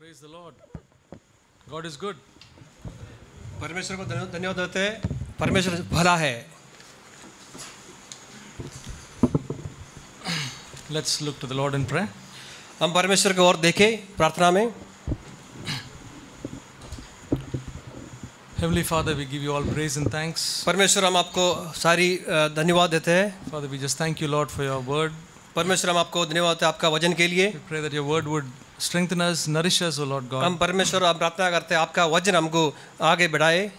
Praise the Lord. God is good. परमेश्वर को धन्यवाद देते हैं। परमेश्वर भला है। Let's look to the Lord in prayer. हम परमेश्वर की ओर देखें प्रार्थना में। Heavenly Father, we give you all praise and thanks. परमेश्वर हम आपको सारी धन्यवाद देते हैं। Father, we just thank you, Lord, for your word. परमेश्वर हम आपको धन्यवाद देते हैं आपका वचन के लिए। We pray that your word would strengthen us, nourish us, O Lord God. हम परमेश्वर हम प्रार्थना करते हैं आपका वचन हमको आगे बढ़ाए।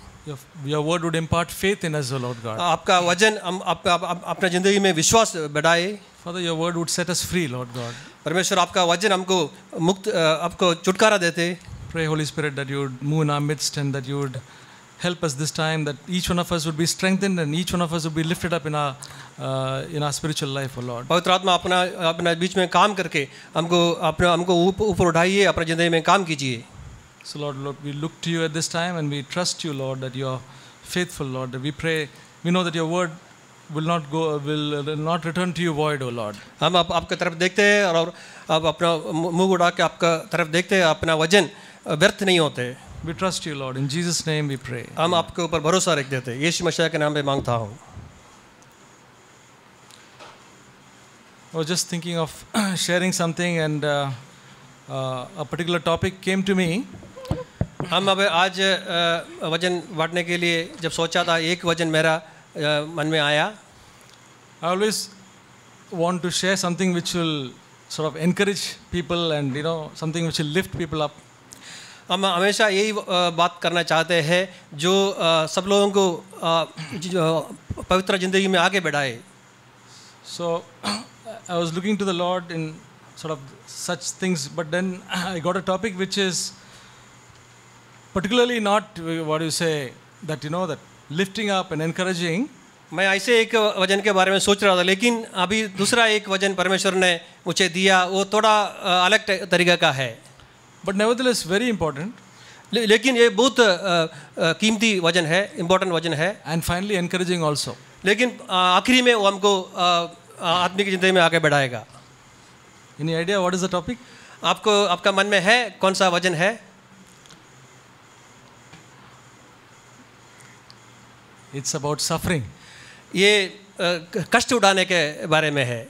Your word would impart faith in us, O Lord God. आपका वचन हम अपने जिंदगी में विश्वास बढ़ाए। Father, your word would set us free, Lord God. परमेश्वर आपका वचन हमको मुक्त आपको छुटकारा देते। Pray, Holy Spirit, that you would move in our midst and that you would help us this time, that each one of us would be strengthened and each one of us would be lifted up in our spiritual life, O Lord. पवित्र आत्मा अपना बीच में काम करके हमको ऊपर उठाइए, अपने जिंदगी में काम कीजिए। So Lord, we look to you at this time and we trust you, Lord, that you are faithful, Lord. We pray, we know that your word will not return to you void, O Lord. हम आपके तरफ देखते हैं और आप अपना मुंह उठा के आपका तरफ देखते हैं, अपना वचन व्यर्थ नहीं होते। We trust you, Lord. In Jesus' name we pray. हम आपके ऊपर भरोसा रख देते हैं। यीशु मसीह के नाम पे मांगता हूँ। I was just thinking of sharing something and a particular topic came to me. हम अब आज वचन बांटने के लिए जब सोचा था, एक वचन मेरा मन में आया। I always want to share something which will sort of encourage people and something which will lift people up. हम हमेशा यही बात करना चाहते हैं जो सब लोगों को पवित्र जिंदगी में आगे बढ़ाए। So I was looking to the Lord in sort of such things, but then I got a topic which is particularly not what you say that that lifting up and encouraging. मैं ऐसे एक वचन के बारे में सोच रहा था, लेकिन अभी दूसरा एक वचन परमेश्वर ने मुझे दिया, वो थोड़ा अलग तरीके का है। But nevertheless very important. लेकिन ये बहुत कीमती वचन है, इम्पोर्टेंट वचन है। And finally encouraging also. लेकिन आखिरी में वो हमको आदमी की जिंदगी में आगे बढ़ाएगा। Any idea what is the topic? आपका मन में है कौन सा वचन है? It's about suffering. ये कष्ट उठाने के बारे में है।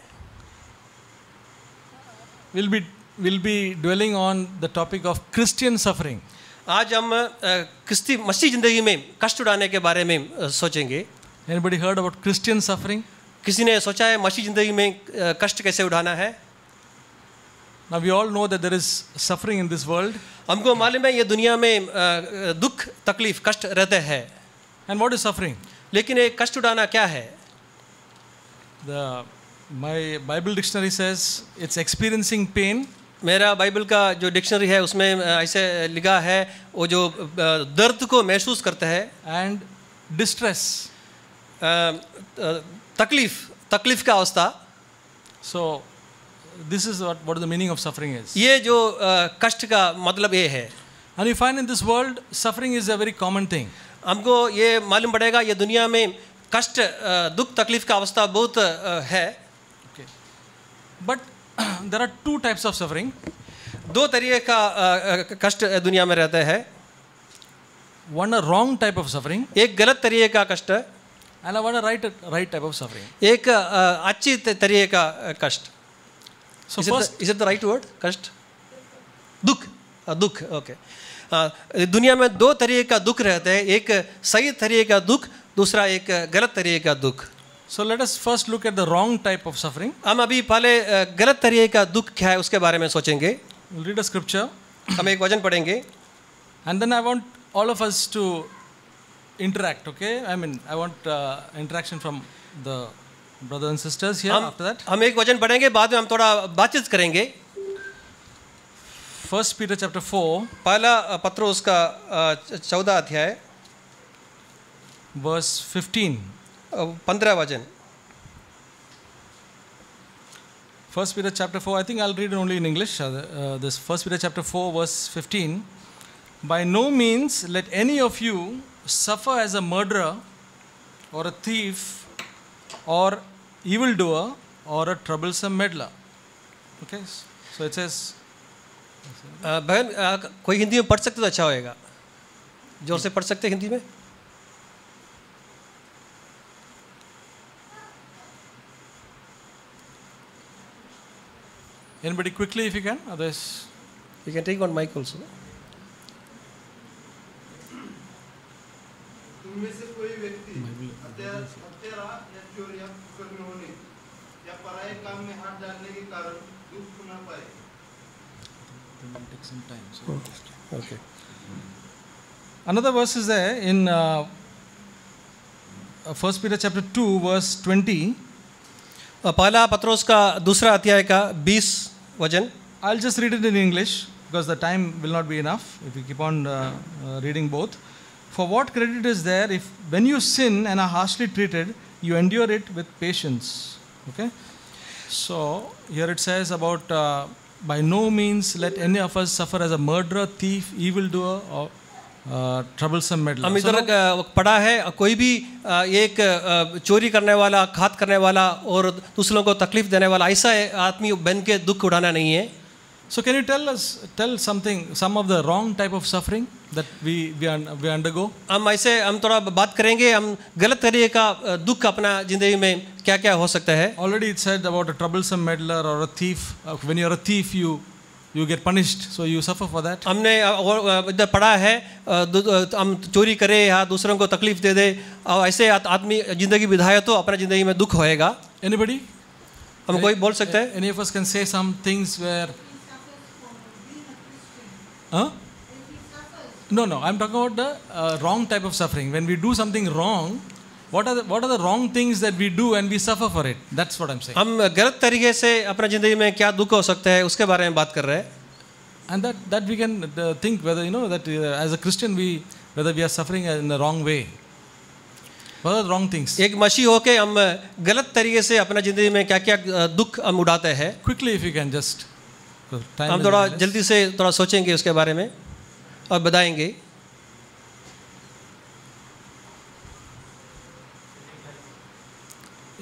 We'll be dwelling on the topic of Christian suffering. आज हम क्रिस्ती मसीह जिंदगी में कष्ट उठाने के बारे में सोचेंगे। Anybody heard about Christian suffering? किसी ने सोचा है मसीह जिंदगी में कष्ट कैसे उठाना है? Now we all know that there is suffering in this world. हमको मालूम है ये दुनिया में दुख तकलीफ कष्ट रहते हैं। And what is suffering? लेकिन ये कष्ट उठाना क्या है? My Bible dictionary says it's experiencing pain. मेरा बाइबल का जो डिक्शनरी है उसमें ऐसे लिखा है वो जो दर्द को महसूस करता है and distress, तकलीफ का अवस्था। So this is what the meaning of suffering is. ये जो कष्ट का मतलब ये है। And you find in this world suffering is a very common thing. हमको ये मालूम पड़ेगा ये दुनिया में कष्ट दुख तकलीफ का अवस्था बहुत है। Okay. But there are two types of suffering. दो तरीके का कष्ट दुनिया में रहता है। One a wrong type of suffering. एक गलत तरीके का कष्ट and one a right type of suffering. एक अच्छी तरीके का कष्ट। So is it the right word? कष्ट दुख ओके। दुनिया में दो तरीके का दुख रहते हैं, एक सही तरीके का दुख, दूसरा एक गलत तरीके का दुख। So let us first look at the wrong type of suffering. हम अभी पहले गलत तरीके का दुख क्या है उसके बारे में सोचेंगे। We'll read a scripture. हम एक वचन पढ़ेंगे। And then I want all of us to interact, okay? I mean, I want interaction from the brothers and sisters here after that. हम एक वचन पढ़ेंगे, बाद में हम थोड़ा बातचीत करेंगे। 1 Peter chapter 4. पहला पत्रोस का 14 अध्याय verse 15. 15 वचन। 1 Peter chapter 4, I think I'll read it only in English. This 1 Peter chapter 4 verse 15. By no means let any of you suffer as a murderer or a thief or evildoer or a troublesome meddler. Okay, so it says बहन कोई हिंदी में पढ़ सकते तो अच्छा होएगा, जोर से पढ़ सकते हैं हिंदी में? Anybody quickly if you can, otherwise You can take one mic also. तुममें से कोई व्यक्ति हत्यारा या चोर या कुकर्मी होने या पराये काम में हाथ डालने के कारण दुख न पाए। take some time. So Okay. another verse is there in 1 Peter chapter 2 verse 20. पहला पत्रोस का दूसरा अध्याय का 20 वचन. I'll just read it in English because the time will not be enough if we keep on reading both. For what credit is there if when you sin and are harshly treated, you endure it with patience? Okay. So here it says about by no means let any of us suffer as a murderer, thief, evildoer, or troublesome meddler. हम इधर पढ़ा है कोई भी एक चोरी करने वाला, घात करने वाला और दूसरों को तकलीफ देने वाला ऐसा आदमी बन के दुख उठाना नहीं है. So can you tell some of the wrong type of suffering that we undergo? हम थोड़ा बात करेंगे, हम गलत तरीके का दुख अपना जिंदगी में क्या क्या हो सकता है. Already it said about a troublesome meddler or a thief. When you are a thief, you get punished, so you suffer for that. हमने इधर पढ़ा है हम चोरी करें या दूसरों को तकलीफ दे दे और ऐसे आदमी जिंदगी बिताए तो अपना जिंदगी में दुख होएगा. Anybody? हम कोई बोल सकते हैं? Any of us can say some things where No, I'm talking about the wrong type of suffering. When we do something wrong, what are the wrong things that we do and we suffer for it? That's what I'm saying. हम गलत तरीके से अपना जिंदगी में क्या दुख हो सकता है उसके बारे में बात कर रहे हैं. And that we can think whether that as a Christian whether we are suffering in the wrong way. What are the wrong things? एक मसीह होके हम गलत तरीके से अपना जिंदगी में क्या क्या दुख हम उड़ाते हैं. Quickly if you can just. हम थोड़ा जल्दी से थोड़ा सोचेंगे उसके बारे में और बताएंगे.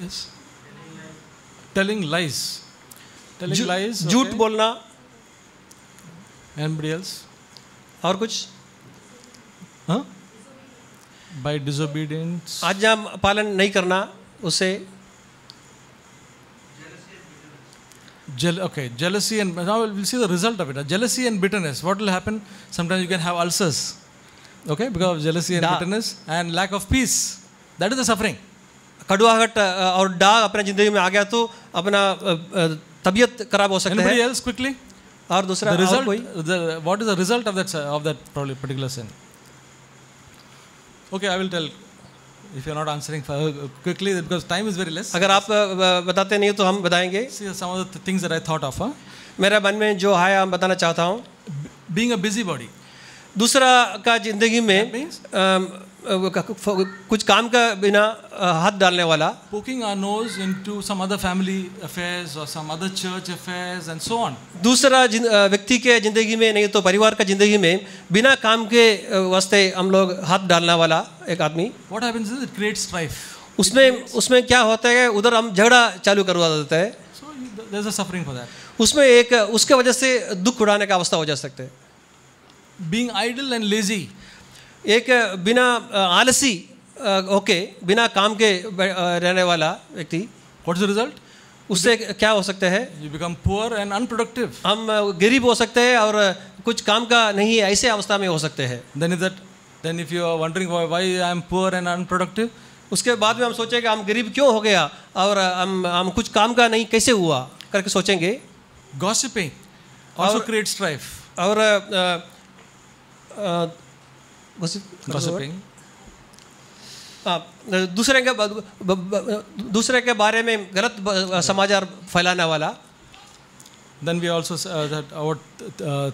Yes. Telling lies. झूठ okay. बोलना. Anybody else? और कुछ? By disobedience. आज्ञा पालन नहीं करना उसे. Jealousy and now we'll see the result of it. Jealousy and bitterness. What will happen? Sometimes you can have ulcers. Okay, because of jealousy and bitterness and lack of peace. That is the suffering. कड़वाहट और डाग अपने जिंदगी में आ गया तो अपना तबीयत खराब हो सकता है. Anybody else quickly? और दूसरा The result. कोई? What is the result of that particular sin? Okay, I will tell. If you are not answering quickly, because time is very less. अगर आप बताते नहीं तो हम बताएंगे. See some of the things that I thought of. मेरा मन में जो है हम बताना चाहता हूँ. Being a busybody. दूसरा का जिंदगी में कुछ काम का बिना हाथ डालने वाला. Poking our nose into some other family affairs or some other church affairs and so on. दूसरा व्यक्ति के जिंदगी में नहीं तो परिवार का जिंदगी में बिना काम के वास्ते हम लोग हाथ डालने वाला एक आदमी. What happens is it creates strife. उसमें क्या होता है उधर हम झगड़ा चालू करवा देते हैं. So there's a suffering for that. उसमें एक उसके वजह से दुख उड़ाने का अवस्था हो जा सकते हैं. Being idle and lazy. एक बिना आलसी ओके बिना काम के रहने वाला व्यक्ति. What's the result? उससे क्या हो सकता है? You become poor and unproductive. हम गरीब हो सकते हैं और कुछ काम का नहीं ऐसे अवस्था में हो सकते हैं. Then if you are wondering why I am poor and unproductive, उसके बाद में हम सोचेंगे हम गरीब क्यों हो गया और हम कुछ काम का नहीं कैसे हुआ करके सोचेंगे. Gossiping also creates strife. और Gossiping. दूसरे के बारे में गलत समाचार फैलाने वाला. Then we also that our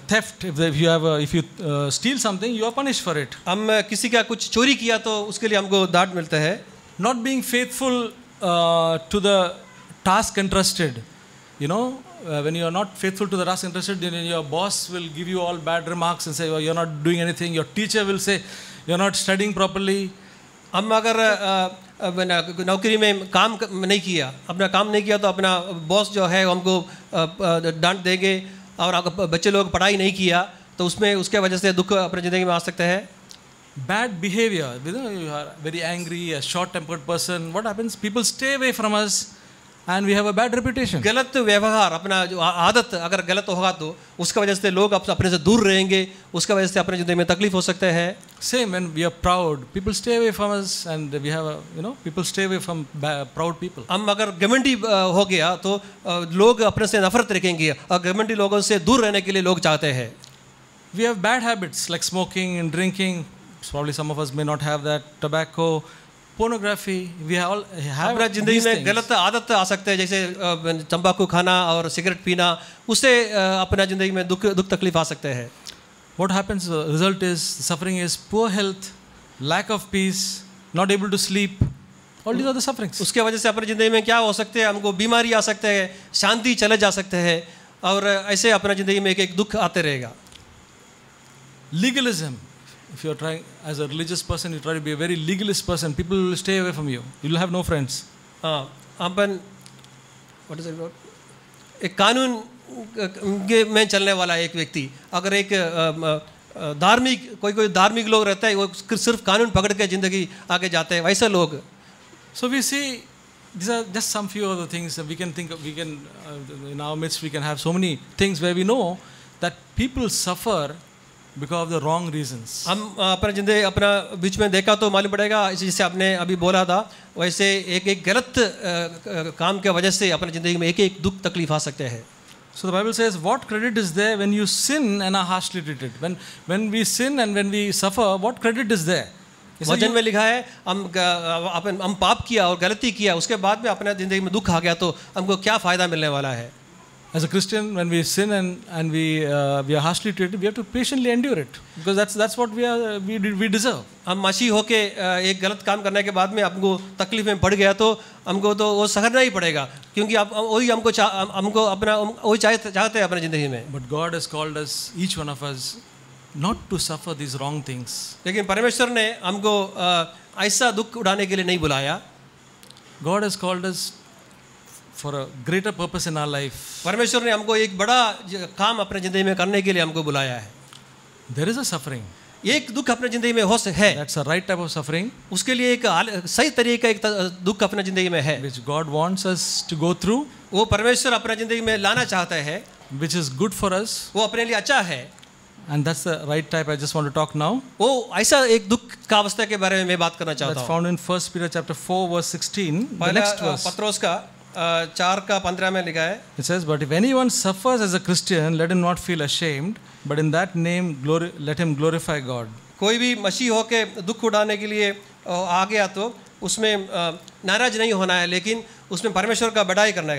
theft. If you steal something, you are punished for it. हम किसी का कुछ चोरी किया तो उसके लिए हमको डांट मिलता है. Not being faithful to the task entrusted. When you are not faithful to the task entrusted, then your boss will give you all bad remarks and say, oh, you're not doing anything. Your teacher will say, you're not studying properly. हम अगर नौकरी में काम नहीं किया अपना काम नहीं किया तो अपना बॉस जो है हमको डांट देंगे और अगर बच्चे लोग पढ़ाई नहीं किया तो उसमें उसके वजह से दुख अपनी ज़िंदगी में आ सकते हैं। Bad behavior, you know, you are very angry, a short-tempered person. What happens? People stay away from us, and we have a bad reputation. गलत व्यवहार, अपना जो आदत अगर गलत होगा तो उसका वजह से लोग अपने से दूर रहेंगे, उसका वजह से अपने ज़िंदगी में तकलीफ हो सकते हैं। Same when we are proud, people stay away from us, and we have a, you know, people stay away from proud people. हम अगर घमंडी हो गया तो लोग अपने से नफरत रखेंगे और घमंडी लोगों से दूर रहने के लिए लोग चाहते हैं। We have bad habits like smoking and drinking. Probably some of us may not have that. Tobacco, pornography. We all have अपना जिंदगी these में things. गलत आदत आ सकते हैं, जैसे तंबाकू खाना और सिगरेट पीना, उससे अपना जिंदगी में दुख तकलीफ आ सकते हैं। What happens? The result is suffering is poor health, lack of peace, not able to sleep. All these are the sufferings. उसके वजह से अपनी ज़िंदगी में क्या हो सकते हैं, हमको बीमारी आ सकते हैं, शांति चले जा सकते हैं, और ऐसे अपना ज़िंदगी में एक दुख आते रहेगा। Legalism. If you are trying, as a religious person, you try to be a very legalist person, people will stay away from you. You will have no friends. हाँ, अपन what is it about? एक कानून में चलने वाला एक व्यक्ति, अगर एक धार्मिक कोई धार्मिक लोग रहता है, वो सिर्फ कानून पकड़ के ज़िंदगी आगे जाते हैं, वैसे लोग। So we see, these are just some few of the things that we can think of. We can, in our midst, we can have so many things where we know that people suffer because of the wrong reasons. हम अपने जिंदगी अपना बीच में देखा तो मालूम पड़ेगा, जैसे आपने अभी बोला था, वैसे एक गलत काम के वजह से अपनी ज़िंदगी में एक दुख तकलीफ आ सकते हैं। So the Bible says, what credit is there when you sin and are harshly treated? When we sin and when we suffer, what credit is there? वचन में लिखा है, हम पाप किया और गलती किया, उसके बाद में अपने ज़िंदगी में दुख आ गया तो हमको क्या फ़ायदा मिलने वाला है? As a Christian, when we sin and we are harshly treated, we have to patiently endure it, because that's what we deserve. हम मसीह होके एक गलत काम करने के बाद में हमको तकलीफ में पड़ गया तो हमको तो वो सहना ही पड़ेगा, क्योंकि वही हमको अपना वही चाहते हैं अपनी ज़िंदगी में। But God has called us, each one of us, not to suffer these wrong things. लेकिन परमेश्वर ने हमको ऐसा दुख उठाने के लिए नहीं बुलाया। God has called us for a greater purpose in our life. परमेश्वर ने हमको एक बड़ा काम अपने ज़िंदगी में करने के लिए हमको बुलाया है। There is a suffering. एक दुख अपने ज़िंदगी में है। That's a right type of suffering. उसके लिए एक सही तरीके का एक दुख अपने ज़िंदगी में है। Which God wants us to go through. वो परमेश्वर अपने ज़िंदगी में लाना चाहता है। Which is good for us. वो अपने लिए अच्छा है। And that's the right type I just want to talk now. वो ऐसा एक दुख का अवस्था के बारे में मैं बात करना चाहता हूँ। That's found in 1 Peter chapter 4 verse 16. The next verse. पत्रोस का 4:15 में लिखा है। It says, but if anyone suffers as a Christian, let him not feel ashamed, but in that name let him glorify God. कोई भी मसीह होके दुख उठाने के लिए आ गया तो उसमें नाराज नहीं होना है, लेकिन उसमें परमेश्वर का बड़ाई करना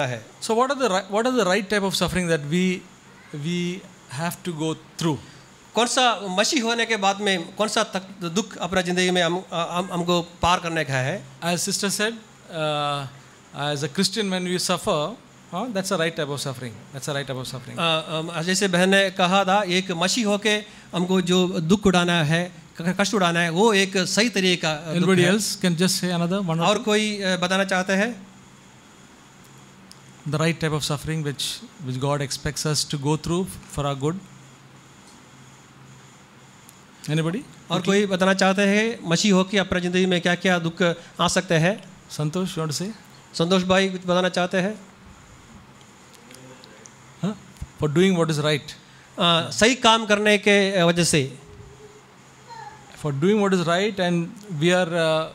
है। So what are the right type of suffering that we have to go through? कौन सा मसीह होने के बाद में कौन सा दुख अपना जिंदगी में हमको पार करने का है? As sister said, as a Christian when we suffer, that's a right type of suffering. That's a right type of suffering. जैसे बहन ने कहा था, एक मसीह होके हमको जो दुख उठाना है, कष्ट उठाना है, वो एक सही तरीके का। Anybody else can just say another one? और कोई बताना चाहते हैं? The right type of suffering which God expects us to go through for our good. Anybody? और कोई बताना चाहते हैं मसीह होके अपनी जिंदगी में क्या क्या दुख आ सकते हैं? संतोष, you want to say? संतोष भाई कुछ बताना चाहते हैं? For doing what is right. सही काम करने के वजह से। For doing what is right and we are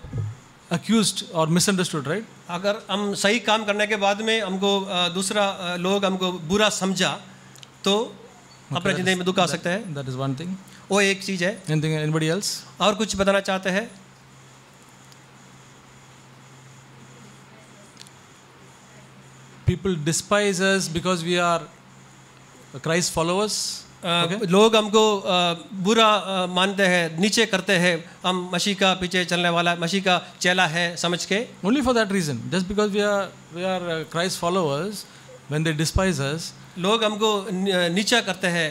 accused or misunderstood, right? अगर हम सही काम करने के बाद में हमको दूसरा लोग हमको बुरा समझा तो अपने जिंदगी में दुख आ सकता है। That is one thing. वो एक चीज़ है। Anything? Anybody else? और कुछ बताना चाहते हैं? People despise us because we are Christ followers. लोग हमको बुरा मानते हैं, नीचे करते हैं, हम मसीह का पीछे चलने वाला, मसीह का चेला है समझ के। Only for that reason. Just because we are Christ followers, when they despise us, लोग हमको नीचा करते हैं,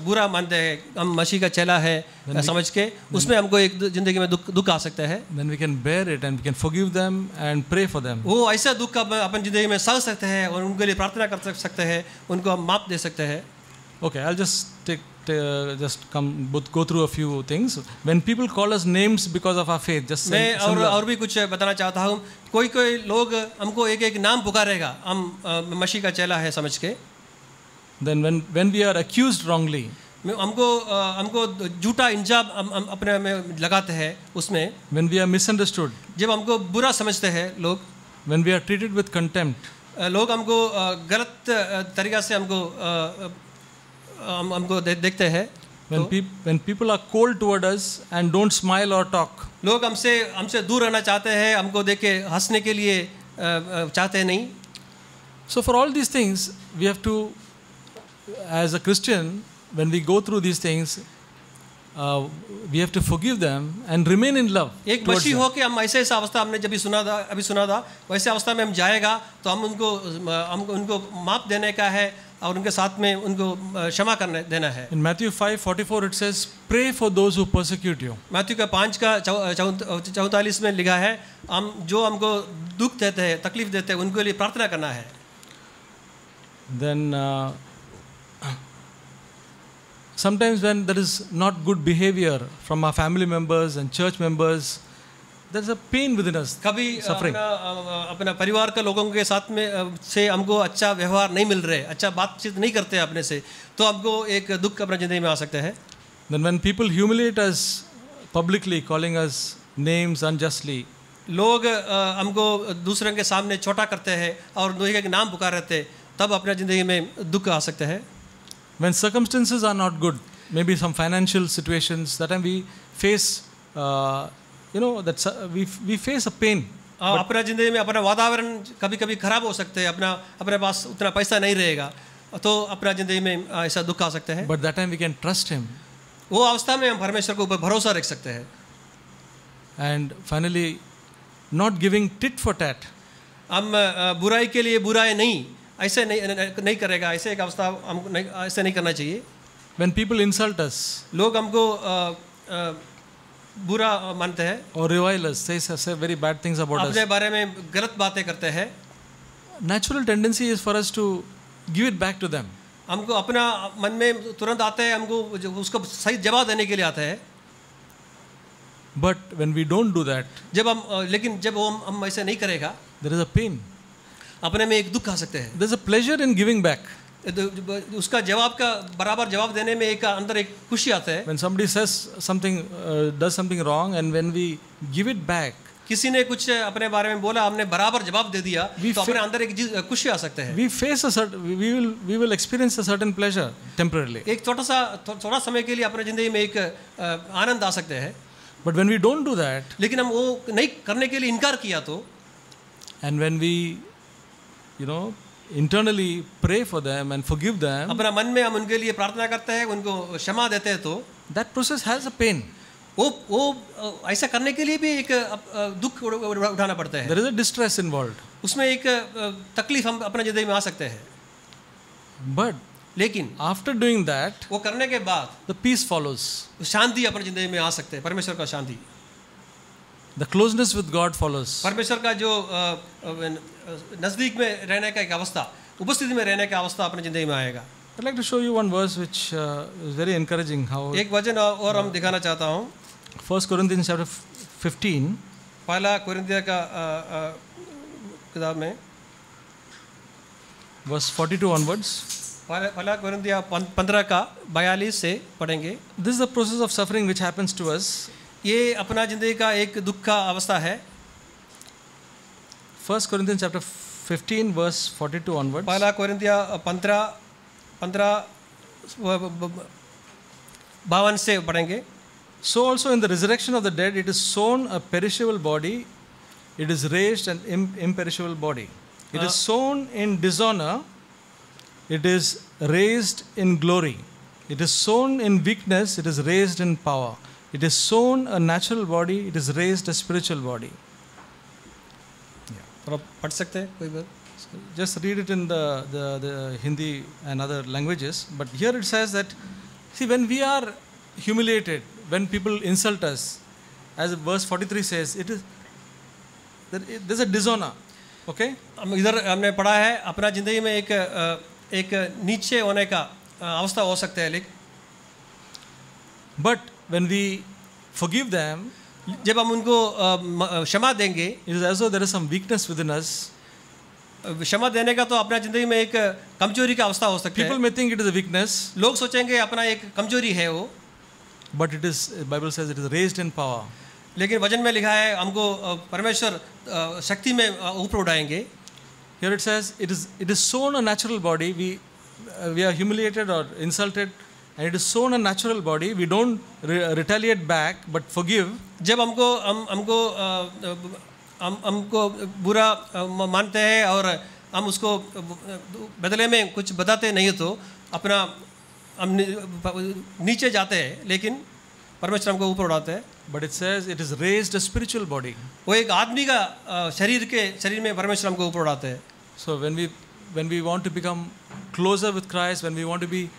बुरा मानते हैं, हम मसीह का चेला है समझ के, उसमें हमको एक जिंदगी में दुख आ सकता है। then we can bear it and we can forgive them and pray for them. वो ऐसा दुख अपन जिंदगी में सह सकते हैं और उनके लिए प्रार्थना कर सकते हैं, उनको हम माफ दे सकते हैं। Okay, I'll just go through a few things. When people call us names because of our faith, just मैं और भी कुछ बताना चाहता हूँ। कोई लोग हमको एक नाम पुकारेगा, हम मसीह का चेला है समझ के। Then when we are accused wrongly, हमको झूठा इंजाम हम अपने में लगाते हैं उसमें। when we are misunderstood, जब हमको बुरा समझते हैं लोग, when we are treated with contempt, लोग हमको गलत तरीका से हमको देखते हैं। when people are cold toward us and don't smile or talk, लोग हमसे दूर रहना चाहते हैं, हमको देख के हंसने के लिए चाहते नहीं। So for all these things, we have to, as a Christian, when we go through these things, we have to forgive them and remain in love. एक मसीह हो कि हम ऐसे अवस्था हमने जब अभी सुना था वैसे अवस्था में हम जाएगा तो हम उनको माफ देने का है और उनके साथ में उनको क्षमा करने देना है। In Matthew 5:44 it says, "Pray for those who persecute you." Matthew का 5 का 44 में लिखा है, हम जो हमको दुख देते हैं, तकलीफ देते हैं, उनके लिए प्रार्थना करना है। Then sometimes when there is not good behavior from our family members and church members, there is a pain within us, कभी suffering. अपना परिवार के लोगों के साथ में से हमको अच्छा व्यवहार नहीं मिल रहे, अच्छा बातचीत नहीं करते अपने से, तो हमको एक दुख अपने जिंदगी में आ सकता है। Then when people humiliate us publicly, calling us names unjustly, लोग हमको दूसरों के सामने छोटा करते हैं और दूसरे के नाम पुकार रहते हैं, तब अपने जिंदगी में दुख आ सकता है। when circumstances are not good, maybe some financial situations, that time we face we face a pain. अपना जिंदगी में अपना वातावरण कभी-कभी खराब हो सकते हैं, अपने पास उतना पैसा नहीं रहेगा, तो अपना जिंदगी में ऐसा दुख आ सकता है। But that time we can trust him. वो अवस्था में हम परमेश्वर के ऊपर भरोसा रख सकते हैं। And finally, not giving tit for tat. हम बुराई के लिए बुराई ऐसे नहीं करेगा, ऐसे एक अवस्था हमको ऐसे नहीं करना चाहिए। When people insult us, लोग हमको बुरा मानते हैं or revile us, say very bad things about us, अपने बारे में गलत बातें करते हैं, natural tendency is for us to give it back to them. हमको अपना मन में तुरंत आता है, हमको उसको सही जवाब देने के लिए आता है। But when we don't do that, लेकिन जब हम ऐसे नहीं करेगा, there is a pain. अपने में एक दुख आ सकते हैं। There is a pleasure in giving back. उसका जवाब का बराबर जवाब देने में एक अंदर एक खुशी आता है। When somebody says something, does something wrong, and when we give it back, किसी ने कुछ अपने बारे में बोला, हमने बराबर जवाब दे दिया, तो अपने अंदर एक खुशी आ सकते हैं। we will experience a certain pleasure temporarily. एक थोड़ा समय के लिए अपने जिंदगी में एक आनंद आ सकते हैं। But when we don't do that, लेकिन हम वो नहीं करने के लिए इनकार किया तो, and when we internally pray for them and forgive them, अपना मन में हम उनके लिए प्रार्थना करते हैं, उनको क्षमा देते हैं, तो that process has a pain. वो ऐसा करने के लिए भी एक दुख उठाना पड़ता है। There is a distress involved. उसमें एक तकलीफ हम अपने जिंदगी में आ सकते हैं। But लेकिन after doing that, वो करने के बाद the peace follows. शांति अपने जिंदगी में आ सकते हैं, परमेश्वर का शांति। The closeness with God follows. परमेश्वर का जो नजदीक में रहने का एक अवस्था, उपस्थिति में रहने का अवस्था अपने जिंदगी में आएगा। I'd like to show you one verse which is very encouraging. How एक वचन और हम दिखाना चाहता हूँ। 1 Corinthians chapter 15. पहला कोरिन्थिया का किताब में verse 42 onwards. पहला कोरिन्थिया 15 का 42 से पढ़ेंगे। This is the process of suffering which happens to us. ये अपना जिंदगी का एक दुख का अवस्था है। 1 Corinthians chapter 15 verse 42 onwards. पहला कोरिन्थिया 15 52 से पढ़ेंगे। So also in the resurrection of the dead it is sown a perishable body, it is raised an imperishable body. It is sown in dishonor, it is raised in glory. It is sown in weakness, it is raised in power. It is sown a natural body, it is raised a spiritual body. थोड़ा पढ़ सकते हैं कोई बात? Just read it in the Hindi and other languages. But here it says that, see, when we are humiliated, when people insult us, as verse 43 says, there's a dishonor. Okay? हम इधर हमने पढ़ा है अपना ज़िंदगी में एक नीचे होने का अवस्था हो सकता है, लेकिन But when we forgive them, जब हम उनको क्षमा देंगे, it is as though there is some weakness within us. क्षमा देने का तो अपना ज़िंदगी में एक कमजोरी का अवस्था हो सकता People है. may think it is a weakness, लोग सोचेंगे अपना एक कमजोरी है वो, but it is, Bible says it is raised in power. लेकिन वचन में लिखा है हमको परमेश्वर शक्ति में ऊपर उठाएंगे. Here it says it is sown a natural body. We are humiliated or insulted, and it is sown a natural body. We don't retaliate back, but forgive. जब हमको बुरा मानते हैं और हम उसको बदले में कुछ बताते नहीं तो अपना हम नीचे जाते हैं, लेकिन परमेश्वर हमको ऊपर उठाते हैं. But it says it is raised a spiritual body. वो एक आदमी का शरीर में परमेश्वर हमको ऊपर उठाते हैं. So when we want to become closer with Christ, when we want to be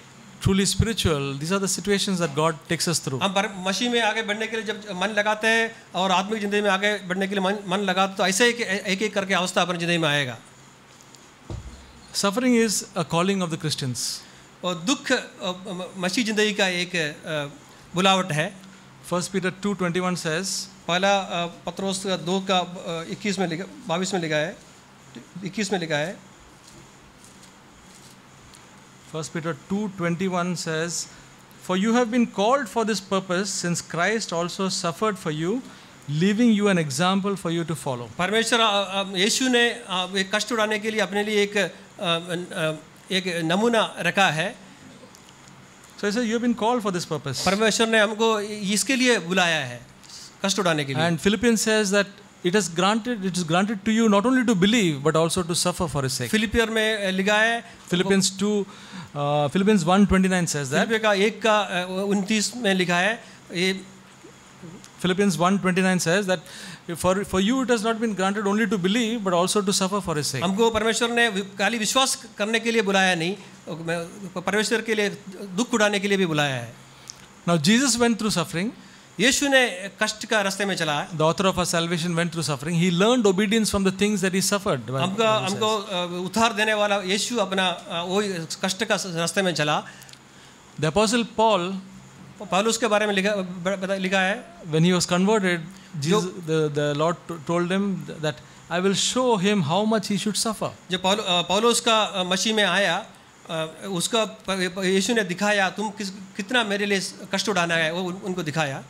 truly spiritual, these are the situations that God takes us through. हम मसीह में आगे बढ़ने के लिए जब मन लगाते हैं और आत्मिक जिंदगी में आगे बढ़ने के लिए मन लगाते, तो ऐसे एक करके अवस्था अपनी जिंदगी में आएगा. Suffering is a calling of the Christians. और दुख मसीह जिंदगी का एक बुलावट है. 1 Peter 2:21 says, पहला पत्रोस 2 का 21 में लिखा, 22 में लिखा है, 21 में लिखा है. 1 Peter 2:21 says, "For you have been called for this purpose, since Christ also suffered for you, leaving you an example for you to follow." परमेश्वर यीशु ने एक कष्ट उठाने के लिए अपने लिए एक नमूना रखा है. So he says, you have been called for this purpose. परमेश्वर ने हमको इसके लिए बुलाया है, कष्ट उठाने के लिए. And Philippians says that it is granted to you not only to believe but also to suffer for his sake. फिलिपियर में लिखा है, Philippians 1:29 says that. फिलिपियर का 1 का 29 में लिखा है, ये Philippians 1:29 says that for you it has not been granted only to believe but also to suffer for his sake. हमको परमेश्वर ने खाली विश्वास करने के लिए बुलाया नहीं, परमेश्वर के लिए दुख उठाने के लिए भी बुलाया है. Now Jesus went through suffering. यीशु ने कष्ट का रास्ते में चला. The author of our salvation went through suffering. He learned obedience from the things that he suffered. हमको उद्धार देने वाला यीशु अपना वो कष्ट का रास्ते में चला. The apostle Paul, पौलुस के बारे में लिखा है, when he was converted, the Lord told him that I will show him how much he should suffer. जब पौलुस का मसीह में आया, उसका यीशु ने दिखाया तुम कितना मेरे लिए कष्ट उठाना है, वो उनको दिखाया.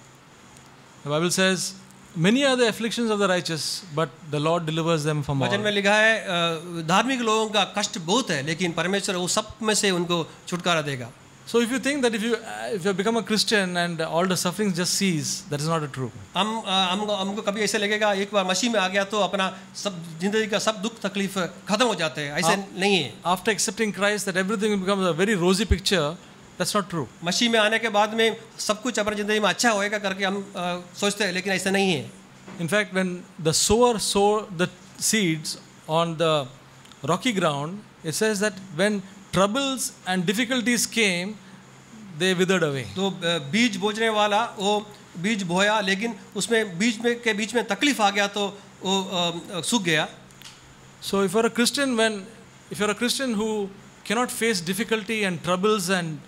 The Bible says many are the afflictions of the righteous, but the Lord delivers them from all. वचन में लिखा है धार्मिक लोगों का कष्ट बहुत है, लेकिन परमेश्वर वो सब में से उनको छुटकारा देगा. So if you think that if you have become a Christian and all the sufferings just cease, that is not true. हमको कभी ऐसे लगेगा एक बार मसीह में आ गया तो अपना सब जिंदगी का सब दुख तकलीफ खत्म हो जाते हैं, ऐसे नहीं है. After accepting Christ, that everything becomes a very rosy picture. That's not true. मसीह में आने के बाद में सब कुछ अपनी जिंदगी में अच्छा होएगा करके हम सोचते हैं, लेकिन ऐसा नहीं है. In fact, when the sower sowed the seeds on the rocky ground, it says that when troubles and difficulties came, they withered away. तो बीज बोझने वाला वो बीज बोया, लेकिन उसमें के बीच में तकलीफ आ गया तो वो सूख गया. So if you're a Christian who cannot face difficulty and troubles and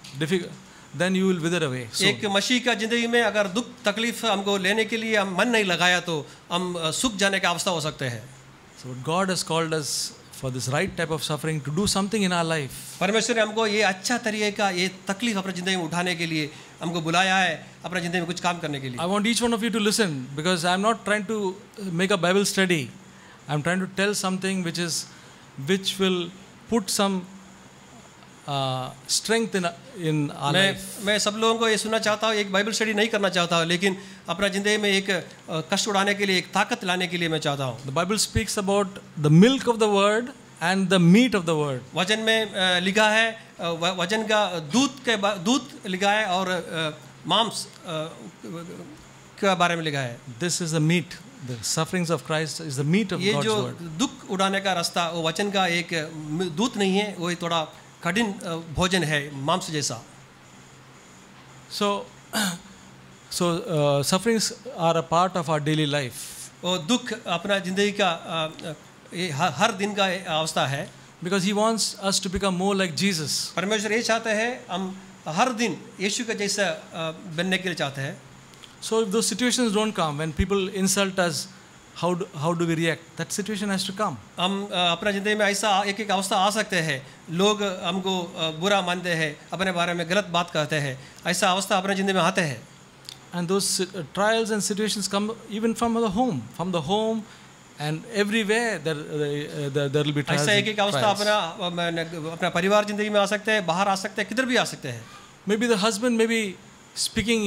then you will wither away. So, एक मसीह का जिंदगी में अगर दुख तकलीफ हमको लेने के लिए हम मन नहीं लगाया तो हम सूख जाने का अवस्था हो सकते हैं. So God has called us for this right type of suffering to do something in our life. परमेश्वर ने हमको ये अच्छा तरीके का ये तकलीफ अपनी जिंदगी में उठाने के लिए हमको बुलाया है, अपनी जिंदगी में कुछ काम करने के लिए. I want each one of you to listen, because I am not trying to make a Bible study. I am trying to tell something which will put some strength in our life. मैं सब लोगों को ये सुनना चाहता हूँ, एक Bible study नहीं करना चाहता हूँ, लेकिन अपना जिंदगी में एक कष्ट उड़ाने के लिए एक ताकत लाने के लिए मैं चाहता हूँ. The Bible speaks about the milk of the word and the meat of the word. वचन में लिखा है, वचन का दूध लिखा है और मांस के बारे में लिखा है। This is the meat. The sufferings of Christ is the meat of ये God's जो word. दुख उड़ाने का रास्ता वो वचन का एक दूत नहीं है, वो थोड़ा कठिन भोजन है, मांस जैसा। So, sufferings are a part of our daily life. वो दुख अपना जिंदगी का ये हर दिन का अवस्था है। Because He wants us to become more like Jesus. परमेश्वर ये चाहते हैं हम हर दिन यीशु के जैसा बनने के लिए चाहते हैं। So if those situations don't come, when people insult us, how do we react? That situation has to come. हम अपना ज़िंदगी में ऐसा एक एक अवस्था आ सकते हैं, लोग हमको बुरा मानते हैं, अपने बारे में गलत बात कहते हैं, ऐसा अवस्था अपने ज़िंदगी में आते हैं। And those trials and situations come even from the home, and everywhere there will be trials. ऐसा एक एक अवस्था अपना परिवार ज़िंदगी में आ सकते हैं, बाहर आ सकते हैं, किधर भी आ सकते हैं। Maybe the husband may be speaking,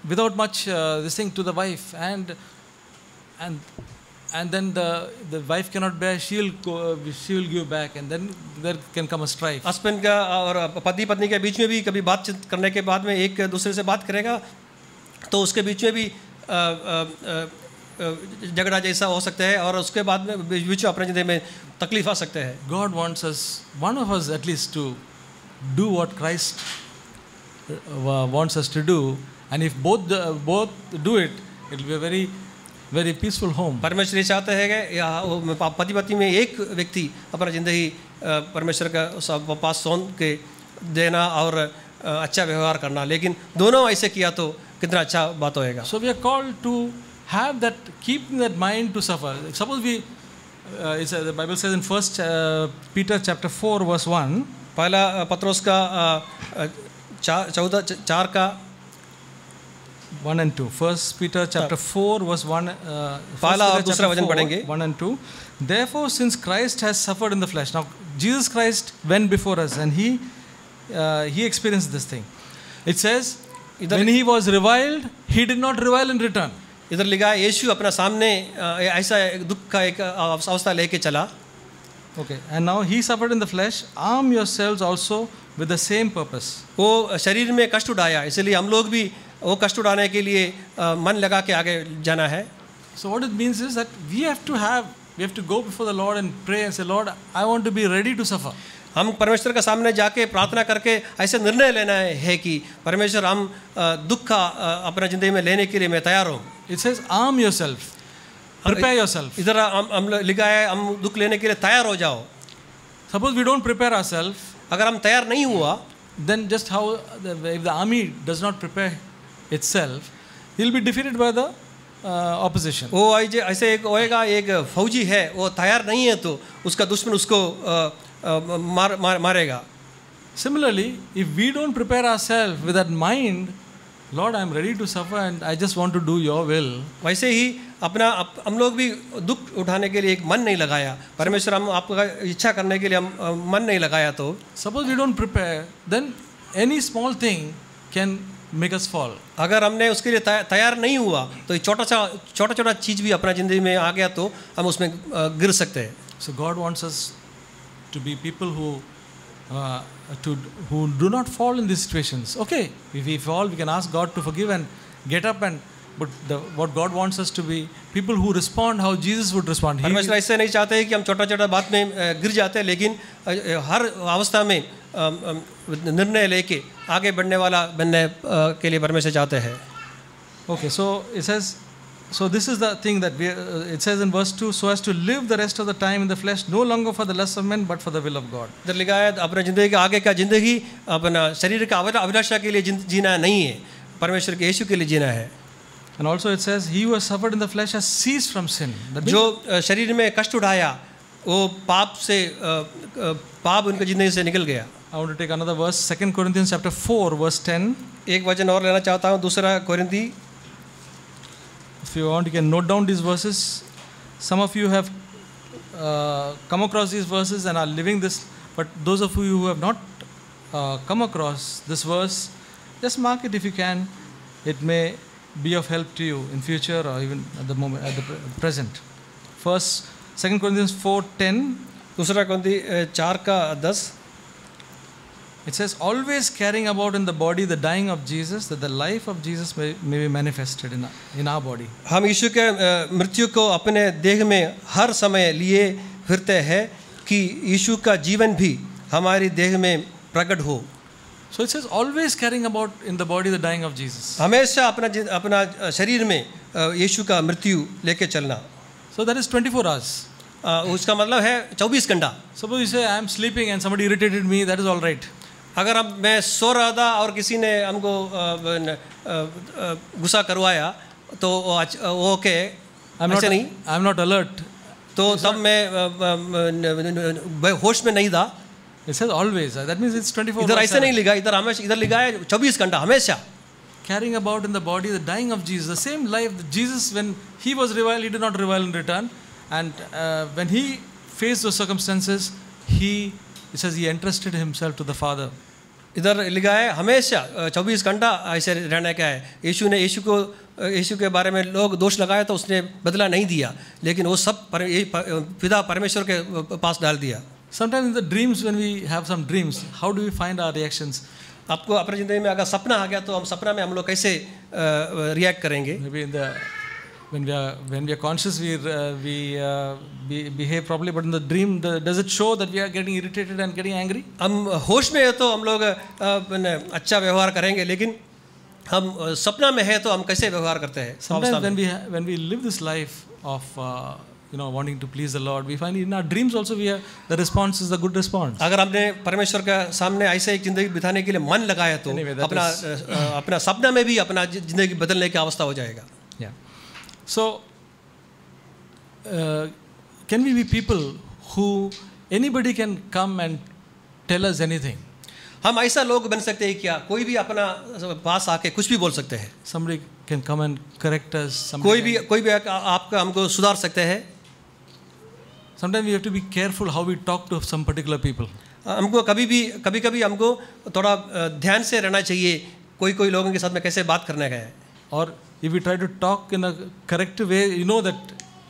without much this thing to the wife, and then the wife cannot bear. She will give back, and then there can come a strife. Husband का और पति पत्नी के बीच में भी कभी बातचीत करने के बाद में एक दूसरे से बात करेगा, तो उसके बीच में भी झगड़ा जैसा हो सकता है, और उसके बाद में बीच में अपने जिंदगी में तकलीफ आ सकते हैं। God wants us, one of us at least, to do what Christ wants us to do, and if both do it, it will be a very, very peaceful home. परमेश्वर चाहते हैं कि पति पत्नी में एक व्यक्ति अपना जिंदगी परमेश्वर का पास सौंप के देना और अच्छा व्यवहार करना, लेकिन दोनों ऐसे किया तो कितना अच्छा बात होएगा। So we are called to have that, keeping that mind to suffer. Suppose the Bible says in 1 Peter chapter 4 verse 1. पहला पत्रोस का 4 का 1 and 2. 1 Peter chapter 4 verse 1. पहला और दूसरा वचन पढ़ेंगे। 1 and 2. Therefore, since Christ has suffered in the flesh. Now, Jesus Christ went before us, and he experienced this thing. It says, when he was reviled, he did not revile in return. इधर लिखा है यीशु अपना सामने ऐसा दुख का एक अवस्था लेके चला। Okay, and now he suffered in the flesh. Arm yourselves also with the same purpose. वो शरीर में कष्ट उठाया, इसलिए हम लोग भी वो कष्ट उठाने के लिए मन लगा के आगे जाना है। So what it means is that we have to go before the Lord and pray and say, Lord, I want to be ready to suffer. हम परमेश्वर के सामने जाके प्रार्थना करके ऐसे निर्णय लेना है कि परमेश्वर हम दुख का अपना जिंदगी में लेने के लिए मैं तैयार हूँ। It says, arm yourself, prepare yourself. इधर हम लिखा है हम दुख लेने के लिए तैयार हो जाओ। Suppose we don't prepare ourselves, अगर हम तैयार नहीं हुआ, then just how if the army does not prepare itself, he'll be defeated by the opposition. वो ऐसे एक होएगा, एक फौजी है वो तैयार नहीं है तो उसका दुश्मन उसको मारेगा। Similarly, if we don't prepare ourselves with that mind, Lord, I am ready to suffer and I just want to do your will. वैसे ही हम लोग भी दुख उठाने के लिए एक मन नहीं लगाया, परमेश्वर हम आपका इच्छा करने के लिए हम मन नहीं लगाया तो suppose we don't prepare, then any small thing can make us fall. अगर हमने उसके लिए तैयार नहीं हुआ तो छोटा चीज़ भी अपना ज़िंदगी में आ गया तो हम उसमें गिर सकते हैं। So God wants us to be people who do not fall in these situations. Okay, if we fall, we can ask God to forgive and get up, but what God wants us to be, people who respond how Jesus would respond. परमेश्वर ऐसे नहीं चाहते कि हम छोटा बात में गिर जाते हैं, लेकिन हर अवस्था में निर्णय लेके आगे बढ़ने वाला बनने के लिए परमेश्वर चाहते हैं। Okay, so it says, so this is the thing that it says in verse 2, so as to live the rest of the time in the flesh, no longer for the lusts of men, but for the will of God. इधर लिखा है अपने जिंदगी का आगे का जिंदगी अपना शरीर का अभिलाषा के लिए जीना नहीं है, परमेश्वर के यीशु के लिए जीना है। And also it says, he who has suffered in the flesh has ceased from sin. जो शरीर में कष्ट उठाया वो पाप उनके जिंदगी से निकल गया। I want to take another verse, 2 Corinthians chapter 4 verse 10. एक वचन और लेना चाहता हूँ, दूसरा कोरिन्थी। If you want, you can note down these verses. Some of you have come across these verses and are living this, but those of you who have not come across this verse, just mark it if you can. It may be of help to you in future or even at the moment, at the present. First, 2 Corinthians 4:10. दूसरा कोरिन्थी 4 का 10। It says, always carrying about in the body the dying of Jesus, that the life of Jesus may be manifested in our body. हम यीशु के मृत्यु को अपने देह में हर समय लिए फिरते हैं कि यीशु का जीवन भी हमारी देह में प्रकट हो. So it says, always carrying about in the body the dying of Jesus. हमेशा अपना शरीर में यीशु का मृत्यु लेके चलना. So that is 24 hours. उसका मतलब है 24 घंटा. Suppose you say, I am sleeping and somebody irritated me, that is all right. अगर अब मैं सो रहा था और किसी ने हमको गुस्सा करवाया तो वो ओके, ऐसे नहीं. I am not alert. तो तब मैं होश में नहीं था. It says always. That means it's 24 hours. इधर ऐसे नहीं लिखा, इधर हमेशा इधर लिखा है 24 घंटा हमेशा. Carrying about in the body the dying of Jesus, the same life that Jesus, when he was reviled, he did not revile in return, and when he faced those circumstances, it says he entrusted himself to the Father. इधर लिखा है हमेशा 24 घंटा ऐसे रहने का है. यीशु के बारे में लोग दोष लगाए तो उसने बदला नहीं दिया, लेकिन वो सब पिता परमेश्वर के पास डाल दिया. Sometimes in the dreams, when we have some dreams, how do we find our reactions? आपको अपनी ज़िंदगी में अगर सपना आ गया तो हम सपना में हम लोग कैसे रिएक्ट करेंगे? Maybe when we are conscious, we behave properly, but in the dream, does it show that we are getting irritated and getting angry? हम होश में है तो हम लोग अच्छा व्यवहार करेंगे, लेकिन हम सपना में है तो हम कैसे व्यवहार करते हैं? Sometimes when we live this life of wanting to please the Lord, we find in our dreams also the response is a good response. अगर हमने परमेश्वर के सामने ऐसे एक जिंदगी बिताने के लिए मन लगाया तो अपना सपना में भी अपना जिंदगी बदलने की अवस्था हो जाएगा. Yeah. So can we be people who anybody can come and tell us anything? हम ऐसा लोग बन सकते हैं क्या? कोई भी अपना पास आके कुछ भी बोल सकते हैं. Somebody can come and correct us. कोई भी आपका हमको सुधार सकते हैं. Sometimes we have to be careful how we talk to some particular people. हमको कभी हमको थोड़ा ध्यान से रहना चाहिए कोई लोगों के साथ में कैसे बात करने का है. Or if we try to talk in a corrective way, you know that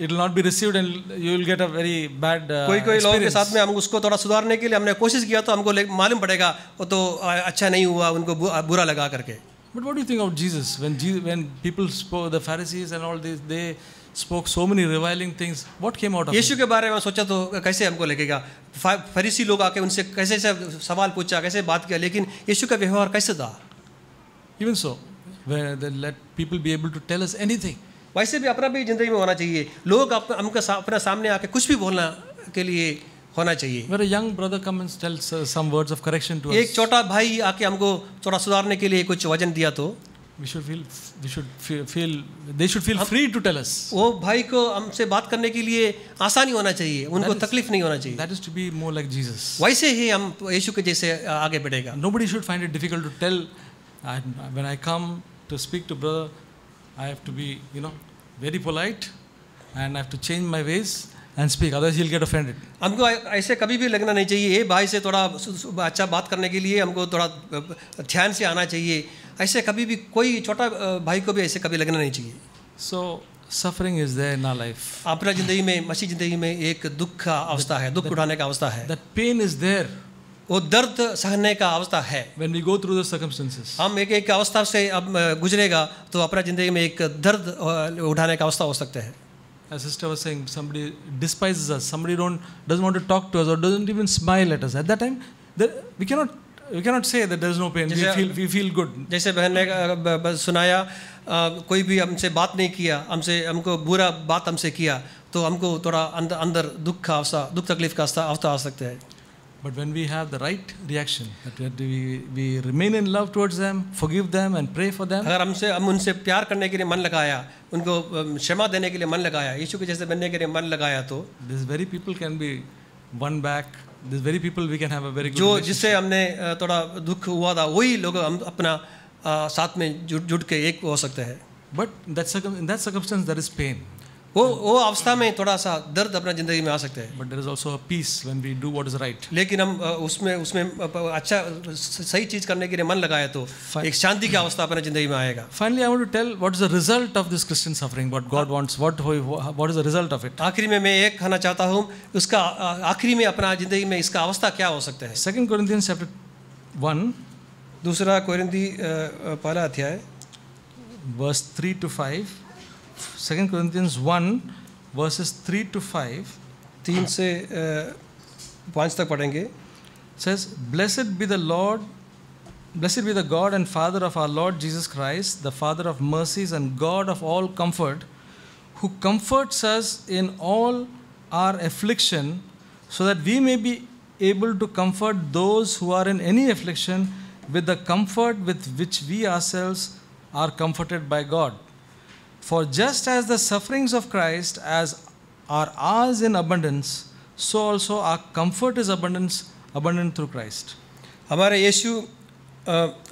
it will not be received and you will get a very bad कोई लोगों के साथ में हम उसको थोड़ा सुधारने के लिए हमने कोशिश किया तो हमको मालूम पड़ेगा वो तो अच्छा नहीं हुआ, उनको बुरा लगा करके. But what do you think of Jesus? When people spoke, the Pharisees and all this, they spoke so many reviling things. What came out of it? यीशु के बारे में सोचा तो कैसे हमको लगेगा? फरीसी लोग आके उनसे कैसे सवाल पूछा, कैसे बात किया, लेकिन यीशु का व्यवहार कैसे था? Even so, where they let people be able to tell us anything. वैसे भी अपना भी जिंदगी में होना चाहिए. लोग हमको अपना सामने आके कुछ भी बोलना के लिए होना चाहिए. Where a young brother comes and tells some words of correction to us. एक छोटा भाई आके हमको थोड़ा सुधारने के लिए कुछ वचन दिया तो they should feel free to tell us. वो भाई को हमसे बात करने के लिए आसानी होना चाहिए, उनको तकलीफ नहीं होना चाहिए. That is to be more like Jesus. वैसे ही हम यीशु के जैसे आगे बढ़ेगा. Nobody should find it difficult to tell. When I come to speak to brother, I have to be very polite and I have to change my ways and speak, otherwise he'll get offended. हमको ऐसे कभी भी लगना नहीं चाहिए. भाई से थोड़ा अच्छा बात करने के लिए हमको थोड़ा ध्यान से आना चाहिए. ऐसे कभी भी कोई छोटा भाई को भी ऐसे कभी लगना नहीं चाहिए. So suffering is there in our life. अपना जिंदगी में, मसीह जिंदगी में एक दुख का अवस्था है, दुख उठाने का अवस्था है. That pain is there. वो दर्द सहने का अवस्था है. When we go through the circumstances. हम एक अवस्था से अब गुजरेगा तो अपना जिंदगी में एक दर्द उठाने का अवस्था हो सकता है. As sister was saying, somebody despises us, somebody doesn't want to talk to us or doesn't even smile at us. At that time, we cannot say that there is no pain. We feel good. जैसे बहन ने सुनाया, कोई भी हमसे बात नहीं किया, हमको बुरा बात हमसे किया तो हमको थोड़ा अंदर दुख तकलीफ का अवस्था आ सकता है. But when we have the right reaction, that we remain in love towards them, forgive them and pray for them. अगर हम उनसे प्यार करने के लिए मन लगाया, उनको क्षमा देने के लिए मन लगाया, यीशु के जैसे बनने के लिए मन लगाया तो these very people can be won back. These very people we can have a very good जो जिससे हमने थोड़ा दुख हुआ था वही लोग हम अपना साथ में जुट के एक हो सकते हैं. But in that circumstance there is pain. वो अवस्था में थोड़ा सा दर्द अपना जिंदगी में आ सकते हैं. But there is also a peace when we do what is right. लेकिन हम उसमें अच्छा सही चीज करने के लिए मन लगाए तो एक शांति की अवस्था अपना जिंदगी में आएगा. Finally, I want to tell what is the result of this Christian suffering. What God wants. What is the result of it? आखिरी में मैं एक कहना चाहता हूँ, उसका आखिरी में अपना जिंदगी में इसका अवस्था क्या हो सकता है. 2 Corinthians chapter 1, दूसरा कोरिन्थी पहला अध्याय verse 3 to 5. 2 Corinthians 1, verses 3 to 5 3 से 5 तक पढ़ेंगे. says, Blessed be the God and Father of our Lord Jesus Christ, the Father of mercies and God of all comfort, who comforts us in all our affliction, so that we may be able to comfort those who are in any affliction with the comfort with which we ourselves are comforted by God. For just as the sufferings of Christ as are ours in abundance, so also our comfort is abundant through Christ.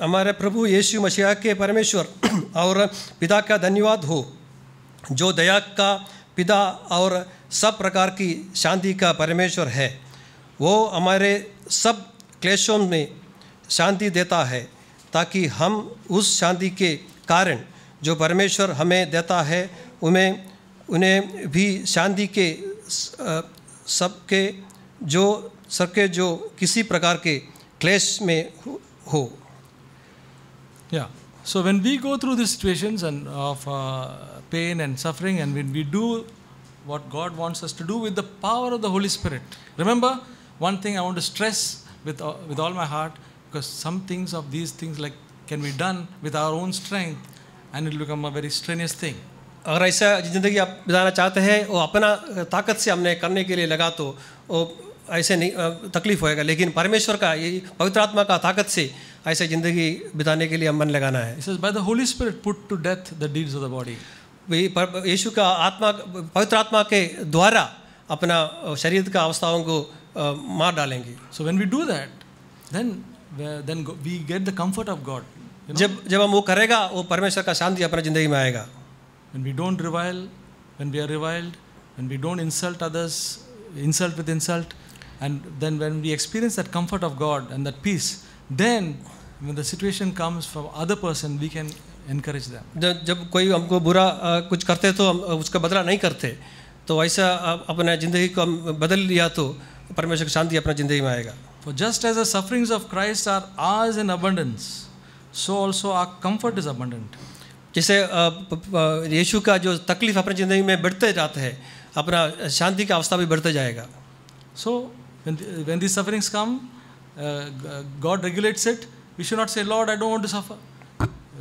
हमारे प्रभु यीशु मसीह के परमेश्वर और पिता का धन्यवाद हो, जो दया का पिता और सब प्रकार की शांति का परमेश्वर है. वो हमारे सब क्लेशों में शांति देता है, ताकि हम उस शांति के कारण जो परमेश्वर हमें देता है उन्हें भी शांति के सबके जो किसी प्रकार के क्लेश में हो. Yeah. So when we go through these situations and of pain and suffering, and when we do what God wants us to do with the power of the Holy Spirit, remember one thing I want to stress with all my heart, because some things of these things like can be done with our own strength, and it will become a very strenuous thing. अगर ऐसा ज़िंदगी आप बिताना चाहते हैं वो अपना ताकत से हमने करने के लिए लगा तो वो ऐसे नहीं तकलीफ होएगा, लेकिन परमेश्वर का ये पवित्र आत्मा का ताकत से ऐसे ज़िंदगी बिताने के लिए हम मन लगाना है. It says by the Holy Spirit put to death the deeds of the body. यीशु का आत्मा पवित्र आत्मा के द्वारा अपना शरीर का अवस्थाओं को मार डालेंगे. So when we do that, then we get the comfort of God. जब हम वो करेगा वो परमेश्वर का शांति अपने ज़िंदगी में आएगा. When we don't revile, when we are reviled, when we don't insult others, insult with insult, and then when we experience that comfort of God and that peace, then when the situation comes from other person, we can encourage them. जब कोई हमको बुरा कुछ करते तो हम उसका बदला नहीं करते, तो ऐसा अपने ज़िंदगी को हम बदल लिया तो परमेश्वर की शांति अपने ज़िंदगी में आएगा. For just as the sufferings of Christ are ours in abundance, so also our comfort is abundant. जैसे यीशु का जो तकलीफ अपनी ज़िंदगी में बढ़ते जाते हैं, अपना शांति का अवस्था भी बढ़ते जाएगा. So when these sufferings come, God regulates it. We should not say, Lord, I don't want to suffer.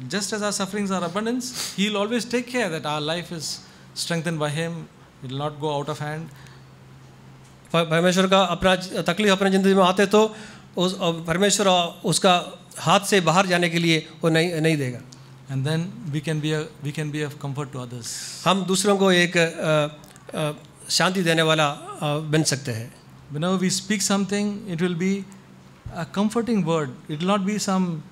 Just as our sufferings are abundance, He will always take care that our life is strengthened by Him. It will not go out of hand. परमेश्वर का अपना तकलीफ अपनी ज़िंदगी में आते तो उस परमेश्वर उसका हाथ से बाहर जाने के लिए वो नहीं देगा. And then we can be of comfort to others. हम दूसरों को एक शांति देने वाला बन सकते हैं. Whenever we speak something, it will be a comforting word. It will not be some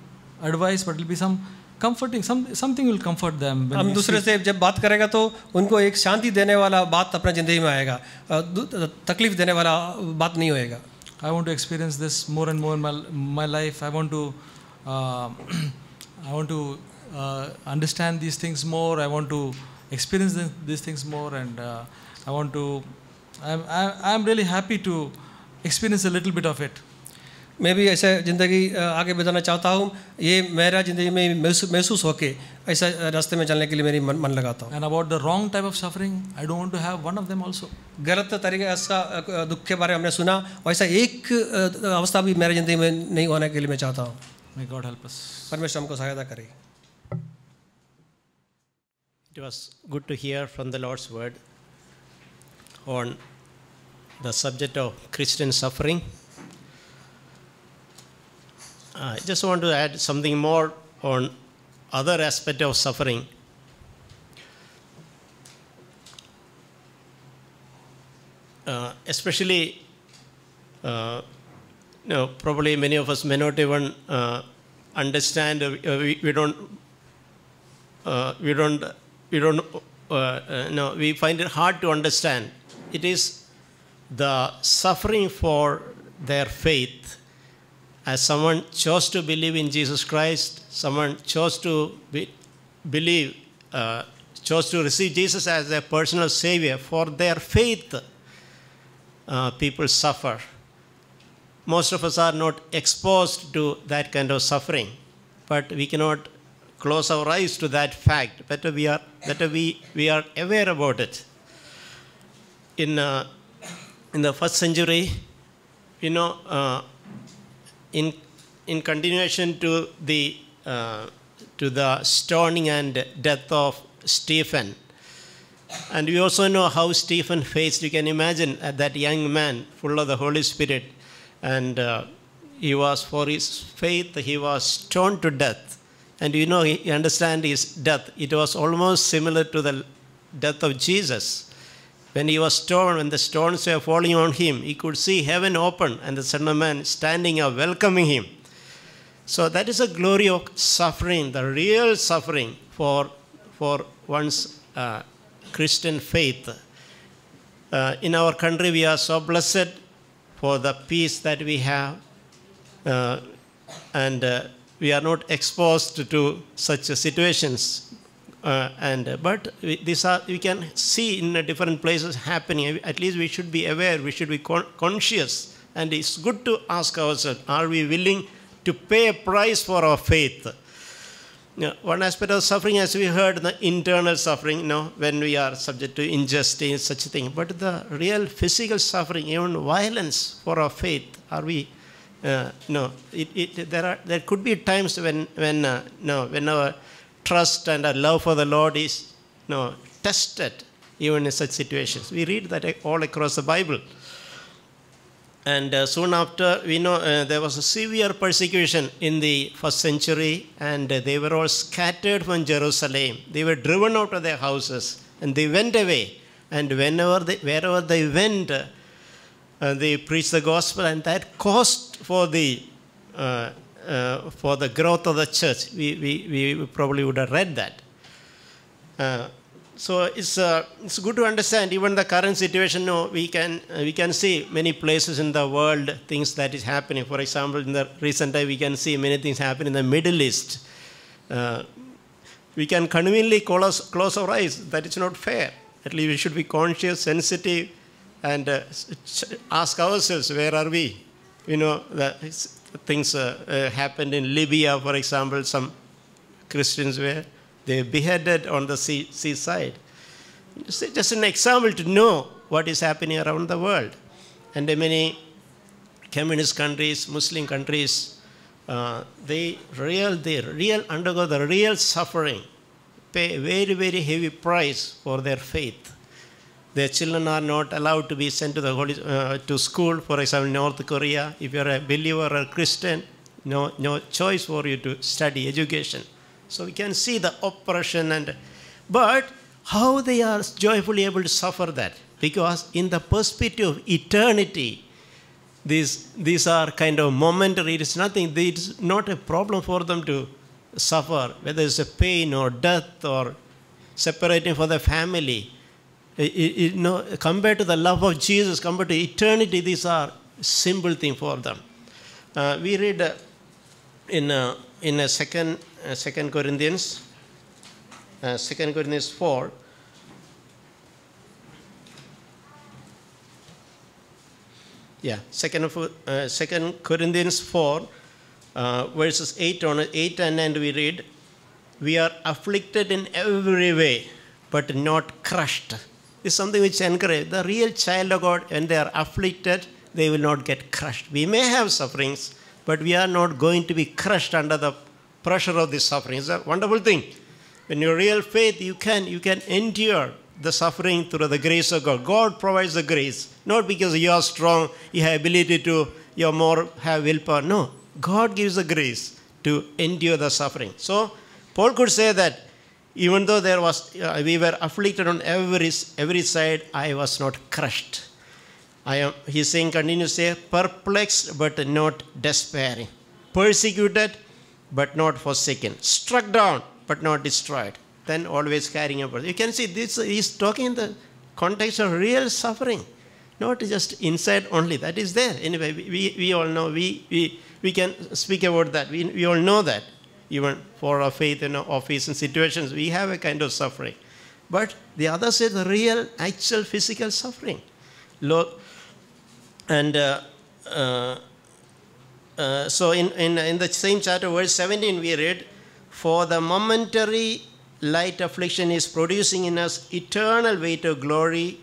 advice, but it will be some comforting. Something will comfort them. हम दूसरे से जब बात करेगा तो उनको एक शांति देने वाला बात अपने ज़िंदगी में आएगा, तकलीफ देने वाला बात नहीं होएगा. I want to experience this more and more in my life. I want to understand these things more. I want to experience these things more, and I'm really happy to experience a little bit of it. मैं भी ऐसे ज़िंदगी आगे बढ़ाना चाहता हूँ. ये मेरा ज़िंदगी में महसूस होके ऐसा रास्ते में चलने के लिए मेरी मन लगाता हूँ. And about the wrong type of suffering, I don't want to have one of them also. गलत तरीके ऐसा दुख के बारे में हमने सुना, वैसा एक अवस्था भी मेरे ज़िंदगी में नहीं होने के लिए मैं चाहता हूँ. May God help us. परमेश्वर हमको सहायता करे. It was good to hear from the Lord's word on the subject of Christian suffering. I just want to add something more on other aspect of suffering. Especially, probably many of us may not even understand. We find it hard to understand. It is the suffering for their faith. As someone chose to believe in Jesus Christ, someone chose to chose to receive Jesus as their personal Savior. For their faith, people suffer. most of us are not exposed to that kind of suffering, but we cannot close our eyes to that fact. Better we are aware about it. In the first century, in continuation to the stoning and death of Stephen, and we also know how Stephen faced. You can imagine that young man, full of the Holy Spirit, and he was, for his faith, he was stoned to death. And you understand his death. It was almost similar to the death of Jesus. When he was stoned, when the stones were falling on him, he could see heaven open and the Son of Man standing up, welcoming him. So that is a glory of suffering, the real suffering for one's Christian faith. In our country, we are so blessed for the peace that we have, and we are not exposed to such situations. But we can see in different places happening. At least we should be aware, we should be conscious. And it's good to ask ourselves, are we willing to pay a price for our faith? One aspect of suffering, as we heard, the internal suffering, when we are subject to injustice, such a thing. But the real physical suffering, even violence for our faith, are we? There could be times when our trust and our love for the Lord is tested, even in such situations. We read that all across the Bible. And soon after, we know there was a severe persecution in the first century, and they were all scattered from Jerusalem. They were driven out of their houses, and they went away. And wherever they went, they preached the gospel, and that caused for the growth of the church. We probably would have read that. So it's good to understand even the current situation. We can see many places in the world things that is happening. For example, in the recent time we can see many things happen in the Middle East. We can conveniently close our eyes. That is not fair. At least we should be conscious, sensitive, and ask ourselves, where are we? Things happened in Libya, for example. Some Christians they beheaded on the seaside. Just an example to know what is happening around the world. And in many communist countries, Muslim countries, they undergo the real suffering, pay a very, very heavy price for their faith. Their children are not allowed to be sent to school. For example, in North Korea, if you're a believer or a Christian, no choice for you to study education. So we can see the oppression, but how they are joyfully able to suffer that. Because in the perspective of eternity, these are kind of momentary. It is nothing. It is not a problem for them to suffer, whether it's a pain or death or separating from the family. Compared to the love of Jesus, compared to eternity, these are simple things for them. We read in 2 Corinthians 4. Yeah, 2 Corinthians 4, verses 8 and 9 we read, we are afflicted in every way, but not crushed. This is something which encourages the real child of God. When they are afflicted, they will not get crushed. We may have sufferings, but we are not going to be crushed under the pressure of this suffering. It's a wonderful thing. When you're real faith, you can endure the suffering through the grace of God. God provides the grace, not because you are strong, you have ability to, you have willpower. No, God gives the grace to endure the suffering. So Paul could say that even though we were afflicted on every side, I was not crushed. He's saying, continue to say, perplexed but not despairing, persecuted but not forsaken, struck down but not destroyed, then always carrying a burden. You can see this, he's talking in the context of real suffering, not just inside only. That is there. Anyway, we all know, we can speak about that. We all know that. Even for our faith in our office and situations, we have a kind of suffering. But the other side, the real, actual physical suffering. And so in the same chapter, verse 17, we read, "For the momentary light affliction is producing in us eternal weight of glory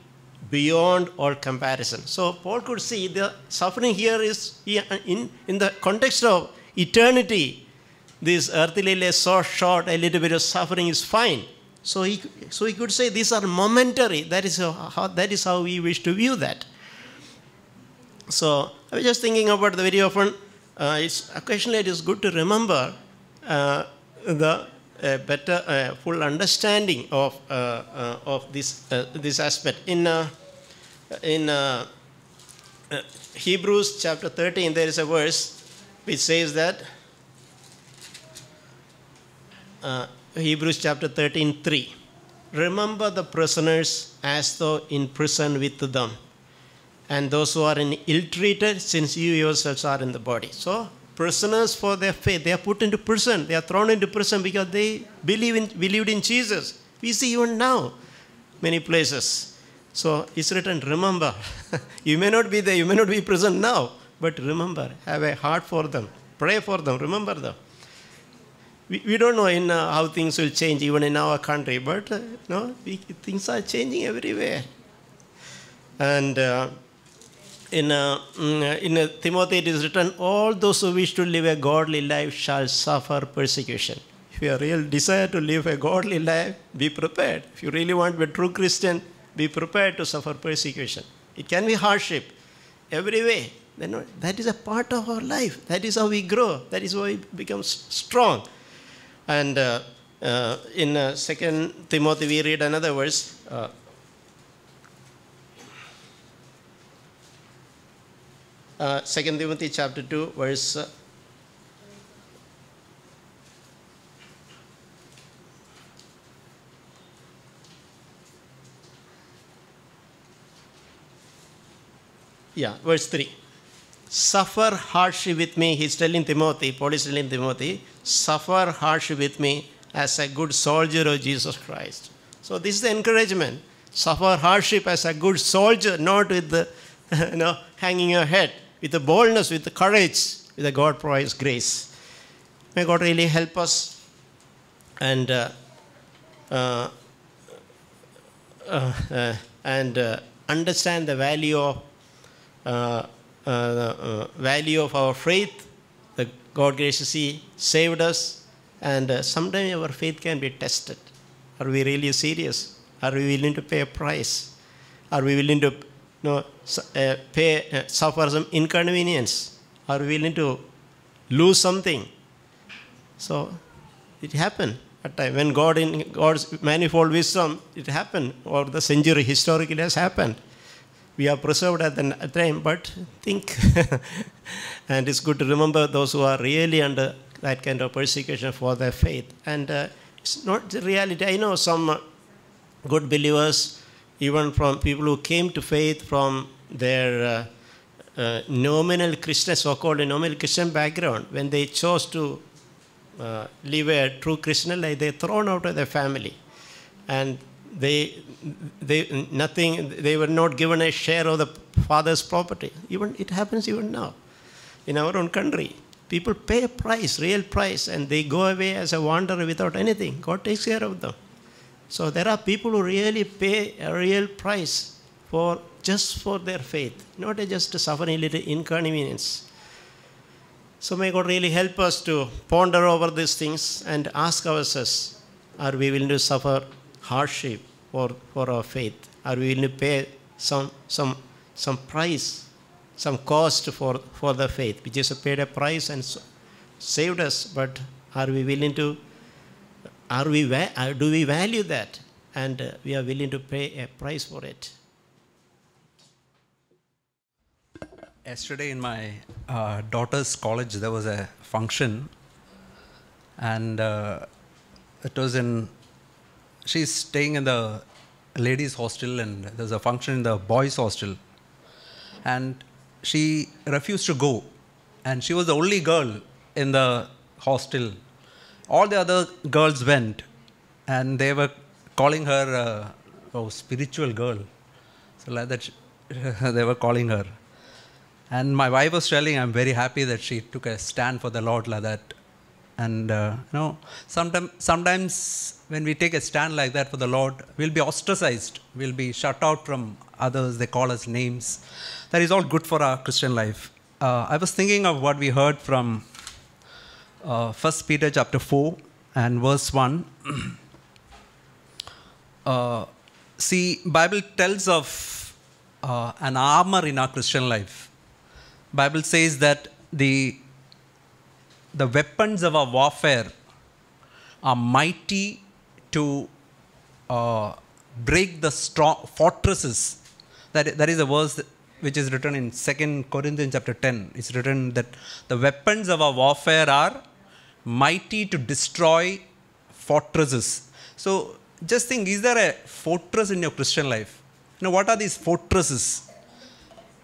beyond all comparison." So Paul could see the suffering here is in the context of eternity. This earthly life is so short, a little bit of suffering is fine. So he could say these are momentary. That is how we wish to view that. So I was just thinking about the very often. Occasionally it is good to remember the better full understanding of this aspect. In Hebrews chapter 13, there is a verse which says that Hebrews chapter 13:3. "Remember the prisoners as though in prison with them, and those who are ill-treated, since you yourselves are in the body." So, prisoners for their faith, they are put into prison. They are thrown into prison because they believed in Jesus. We see even now many places. So, it's written, remember. You may not be there, you may not be in prison now, but remember, have a heart for them. Pray for them, remember them. We don't know how things will change even in our country, but things are changing everywhere. And in Timothy it is written, "All those who wish to live a godly life shall suffer persecution." If you have a real desire to live a godly life, be prepared. If you really want to be a true Christian, be prepared to suffer persecution. It can be hardship every way. That is a part of our life. That is how we grow. That is how we become strong. And in 2 Timothy, we read another verse. 2 Timothy chapter 2, verse 3. "Suffer hardship with me," he's telling Timothy, Paul is telling Timothy, "suffer hardship with me as a good soldier of Jesus Christ." So this is the encouragement. Suffer hardship as a good soldier, not with the, hanging your head, with the boldness, with the courage, with the God provides grace. May God really help us and understand the value of our faith. That God graciously saved us, and sometimes our faith can be tested. Are we really serious? Are we willing to pay a price? Are we willing to suffer some inconvenience? Are we willing to lose something? So it happened at time when God, in God's manifold wisdom, it happened, or the century historically has happened. We are preserved at the time, but think. And it's good to remember those who are really under that kind of persecution for their faith. And it's not the reality. I know some good believers, even from people who came to faith from their nominal Christian, so-called nominal Christian background, when they chose to live a true Christian life, they're thrown out of their family. And they were not given a share of the father's property. Even it happens even now in our own country. People pay a price, real price, and they go away as a wanderer without anything. God takes care of them. So there are people who really pay a real price just for their faith, not just to suffer a little inconvenience. So may God really help us to ponder over these things and ask ourselves, are we willing to suffer hardship for our faith? Are we willing to pay some price, some cost for the faith? We just paid a price and saved us, but are we willing to, do we value that? And we are willing to pay a price for it. Yesterday in my daughter's college, there was a function, and it was she's staying in the ladies' hostel, and there's a function in the boys' hostel. And she refused to go. And she was the only girl in the hostel. All the other girls went, and they were calling her spiritual girl. So like that, they were calling her. And my wife was telling, I'm very happy that she took a stand for the Lord like that. And, sometimes when we take a stand like that for the Lord, we'll be ostracized. We'll be shut out from others. They call us names. That is all good for our Christian life. I was thinking of what we heard from 1 Peter chapter 4 and verse 1. See, Bible tells of an armor in our Christian life. Bible says that the weapons of our warfare are mighty to break the strong fortresses. That is a verse which is written in 2 Corinthians chapter 10. It's written that the weapons of our warfare are mighty to destroy fortresses. So just think, is there a fortress in your Christian life? What are these fortresses?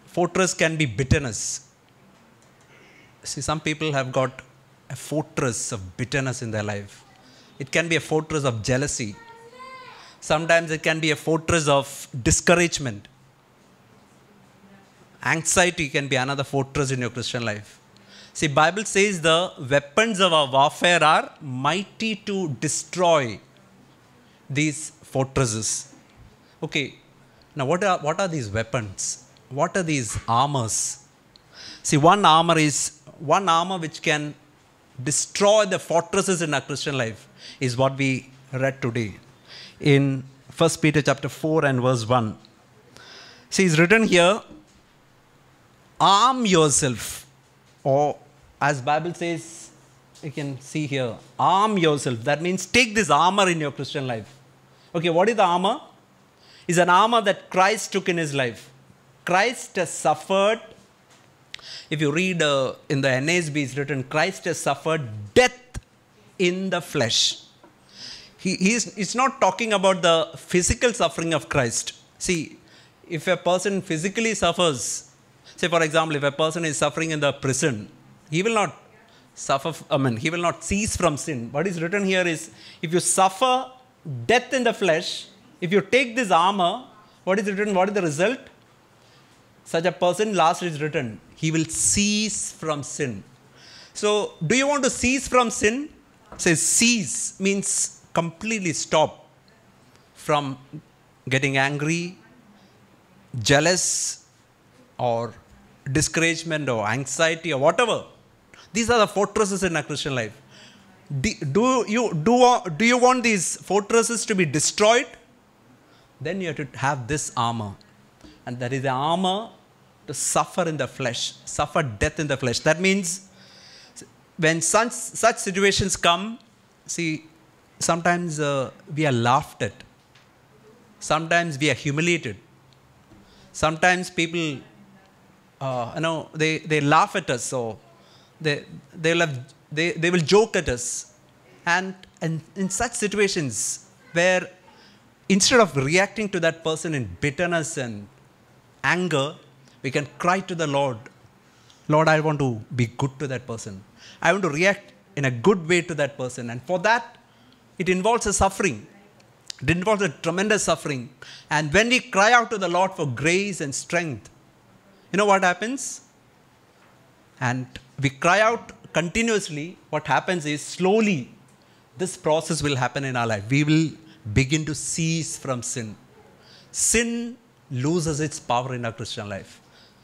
Fortress can be bitterness. See, some people have got a fortress of bitterness in their life. It can be a fortress of jealousy. Sometimes it can be a fortress of discouragement. Anxiety can be another fortress in your Christian life. See, Bible says the weapons of our warfare are mighty to destroy these fortresses. Okay, now what are these weapons? What are these armors? See, one armor which can destroy the fortresses in our Christian life is what we read today in 1 Peter chapter 4 and verse 1. See, it's written here, arm yourself, or as Bible says, you can see here, arm yourself. That means take this armor in your Christian life. Okay, what is the armor? It's an armor that Christ took in his life. Christ has suffered. If you read in the NASB, it's written, Christ has suffered death in the flesh. He's not talking about the physical suffering of Christ. See, if a person physically suffers, say for example, if a person is suffering in the prison, he will not suffer, he will not cease from sin. What is written here is, if you suffer death in the flesh, if you take this armor, what is written? What is the result? Such a person, last is written, he will cease from sin. So, do you want to cease from sin? It says cease means completely stop from getting angry, jealous, or discouragement, or anxiety, or whatever. These are the fortresses in a Christian life. Do you want these fortresses to be destroyed? Then you have to have this armor. And that is the armor to suffer in the flesh, suffer death in the flesh. That means when such situations come, see, sometimes we are laughed at. Sometimes we are humiliated. Sometimes people, they laugh at us, so they will joke at us. And in such situations where instead of reacting to that person in bitterness and anger, we can cry to the Lord, Lord, I want to be good to that person. I want to react in a good way to that person. And for that, it involves a suffering. It involves a tremendous suffering. And when we cry out to the Lord for grace and strength, you know what happens? And we cry out continuously. What happens is, slowly, this process will happen in our life. We will begin to cease from sin. Sin loses its power in our Christian life.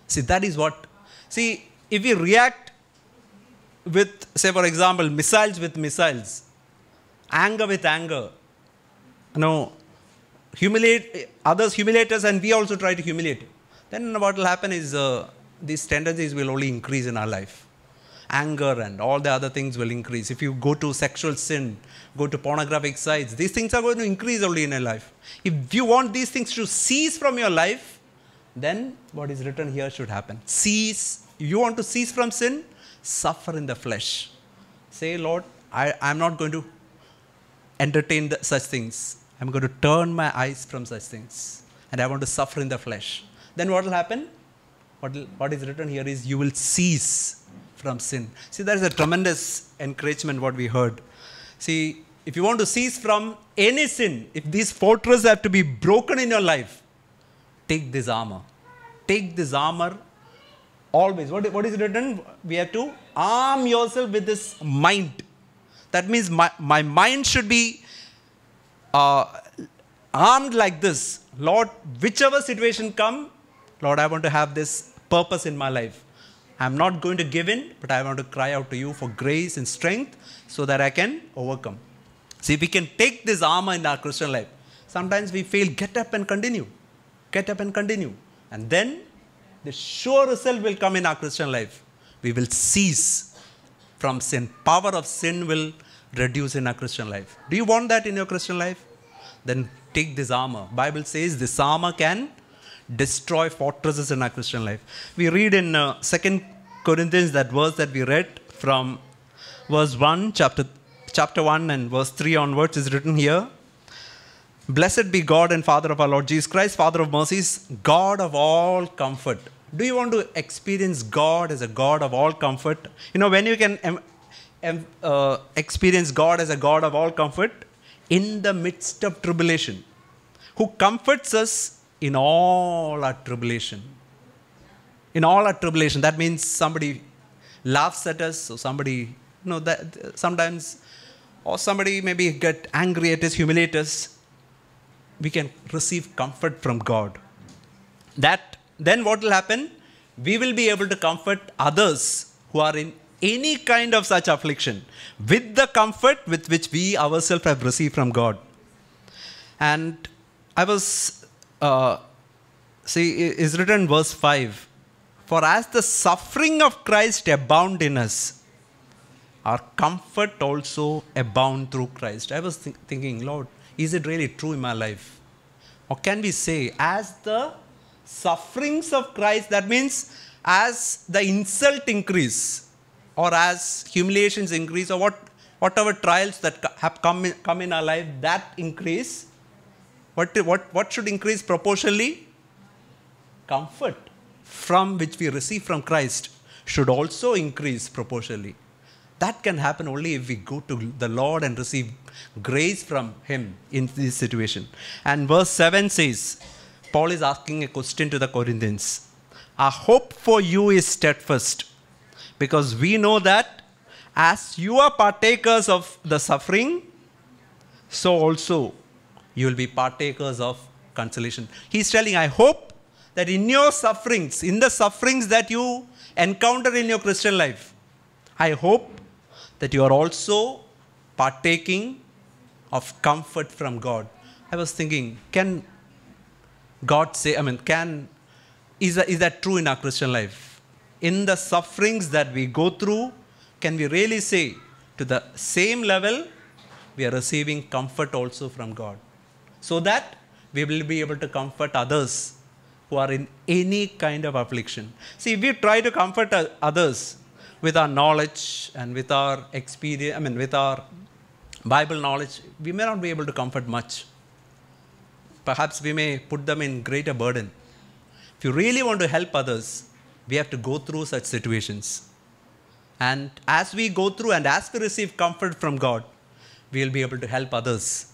See, that is what. See, if we react with, say for example, missiles with missiles, anger with anger, humiliate others, humiliate us, and we also try to humiliate, then what will happen is these tendencies will only increase in our life. Anger and all the other things will increase. If you go to sexual sin, go to pornographic sites, these things are going to increase only in your life. If you want these things to cease from your life, then what is written here should happen. Cease. You want to cease from sin? Suffer in the flesh. Say, Lord, I'm not going to entertain such things. I'm going to turn my eyes from such things. And I want to suffer in the flesh. Then what will happen? What is written here is, you will cease from sin. See, that is a tremendous encouragement what we heard. See, if you want to cease from any sin, if these fortresses have to be broken in your life, take this armor. Take this armor Always. What is written? We have to arm yourself with this mind. That means my mind should be armed like this. Lord, whichever situation come, Lord, I want to have this purpose in my life. I'm not going to give in, but I want to cry out to you for grace and strength so that I can overcome. See, if we can take this armor in our Christian life, sometimes we fail, get up and continue. Get up and continue. And then the sure result will come in our Christian life. We will cease from sin. Power of sin will reduce in our Christian life. Do you want that in your Christian life? Then take this armor. Bible says this armor can destroy fortresses in our Christian life. We read in 2 Corinthians, that verse that we read from verse 1, chapter 1 and verse 3 onwards is written here. Blessed be God and Father of our Lord Jesus Christ, Father of mercies, God of all comfort. Do you want to experience God as a God of all comfort? You know, when you can experience God as a God of all comfort in the midst of tribulation, who comforts us in all our tribulation. In all our tribulation, that means somebody laughs at us, or somebody, that sometimes, or somebody maybe get angry at us, humiliate us. We can receive comfort from God. Then what will happen? We will be able to comfort others who are in any kind of such affliction with the comfort with which we ourselves have received from God. And I was, is written verse 5. For as the suffering of Christ abound in us, our comfort also abound through Christ. I was thinking, Lord, is it really true in my life? Or can we say, as the sufferings of Christ, that means as the insult increase, or as humiliations increase, or whatever trials that have come in our life, that increase, what should increase proportionally? Comfort from which we receive from Christ should also increase proportionally. That can happen only if we go to the Lord and receive grace from Him in this situation. And verse 7 says, Paul is asking a question to the Corinthians. Our hope for you is steadfast, because we know that as you are partakers of the suffering, so also you will be partakers of consolation. He's telling, I hope that in your sufferings, in the sufferings that you encounter in your Christian life, I hope that you are also partaking of comfort from God. I was thinking, can God say, is that true in our Christian life? In the sufferings that we go through, can we really say to the same level, we are receiving comfort also from God? So that we will be able to comfort others who are in any kind of affliction. See, if we try to comfort others with our knowledge and with our experience, with our Bible knowledge, we may not be able to comfort much. Perhaps we may put them in greater burden. If you really want to help others, we have to go through such situations. And as we go through and as we receive comfort from God, we will be able to help others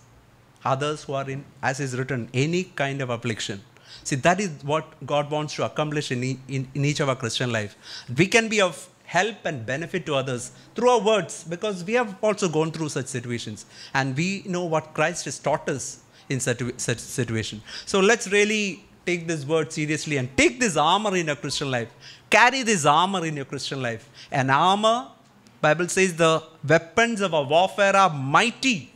who are in, as is written, any kind of affliction. See, that is what God wants to accomplish in each of our Christian life. We can be of help and benefit to others through our words, because we have also gone through such situations. And we know what Christ has taught us in such situation. So let's really take this word seriously and take this armor in your Christian life. Carry this armor in your Christian life. An armor, Bible says, the weapons of our warfare are mighty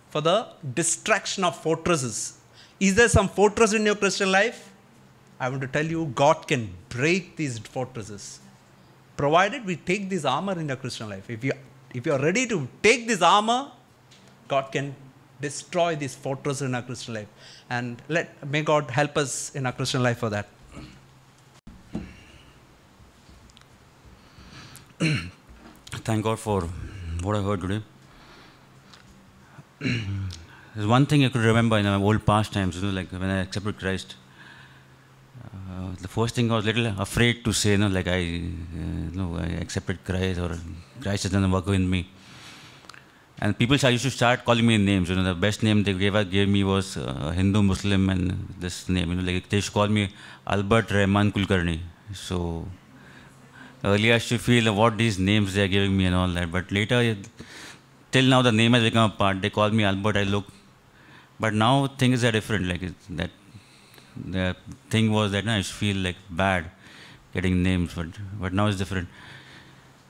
for the destruction of fortresses. Is there some fortress in your Christian life? I want to tell you, God can break these fortresses, provided we take this armor in your Christian life. If you are ready to take this armor, God can destroy this fortress in our Christian life. And may God help us in our Christian life for that. Thank God for what I heard today. There's one thing I could remember in my old past times, like when I accepted Christ. The first thing I was a little afraid to say, I accepted Christ, or Christ has done the work in me. And people used to start calling me names. The best name they gave me was Hindu, Muslim, and this name. They used to call me Albert Rahman Kulkarni. So Earlier I used to feel what these names they are giving me and all that. But later, till now the name has become a part. They call me Albert, I look. But now things are different. Like that, the thing was that I used to feel like bad getting names, but now it's different.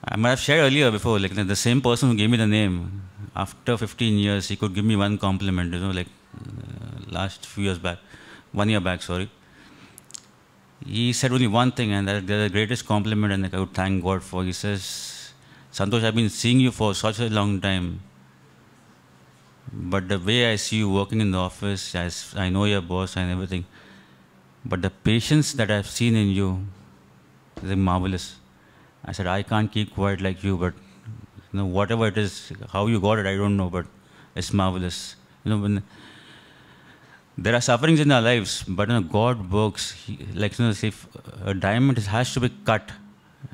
I might have shared earlier before, like the same person who gave me the name, after 15 years, he could give me one compliment, like last few years back, 1 year back, sorry. He said only one thing, and that's the greatest compliment, and I would thank God for. He says, Santosh, I've been seeing you for such a long time, but the way I see you working in the office, as I know your boss and everything, but the patience that I've seen in you is marvelous. I said, I can't keep quiet like you, but whatever it is, how you got it, I don't know, but it's marvelous. When there are sufferings in our lives, but God works. If a diamond has to be cut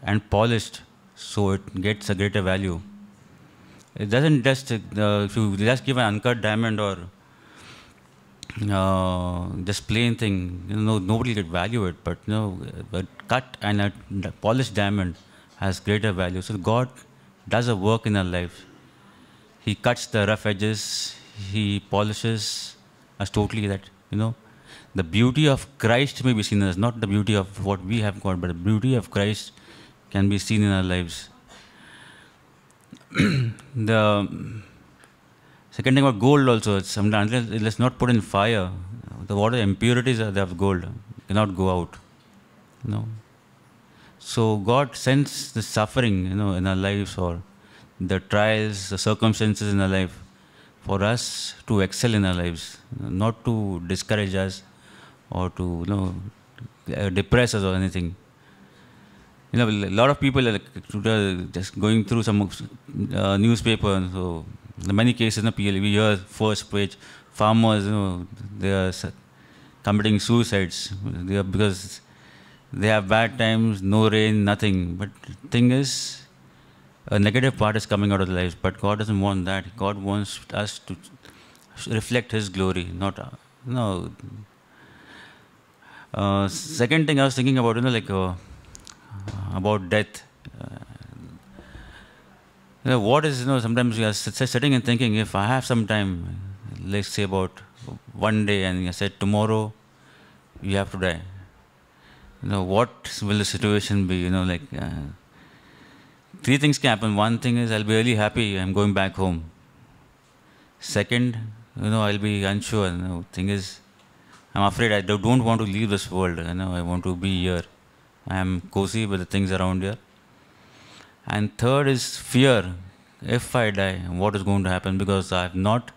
and polished, so it gets a greater value. It doesn't just, if you just give an uncut diamond or just plain thing, nobody will value it, but a cut and a polished diamond has greater value. So God does a work in our life. He cuts the rough edges, He polishes us totally, that, the beauty of Christ may be seen in us, not the beauty of what we have got, but the beauty of Christ can be seen in our lives. The second thing about gold also, sometimes let's not put in fire. The water impurities of gold cannot go out. So God sends the suffering, in our lives, or the trials, the circumstances in our life, for us to excel in our lives, not to discourage us or to, depress us or anything. A lot of people are just going through some newspaper. So in many cases, we hear first page, farmers, they are committing suicides because they have bad times, no rain, nothing. But the thing is, a negative part is coming out of the lives. But God doesn't want that. God wants us to reflect His glory, not second thing I was thinking about, about death. What is, sometimes you are sitting and thinking, if I have some time, let's say about one day, and I said, tomorrow you have to die. What will the situation be? Three things can happen. One thing is, I'll be really happy, I'm going back home. Second, I'll be unsure. Thing is, I'm afraid I don't want to leave this world. I want to be here. I am cozy with the things around here. And third is fear. If I die, what is going to happen? Because I have not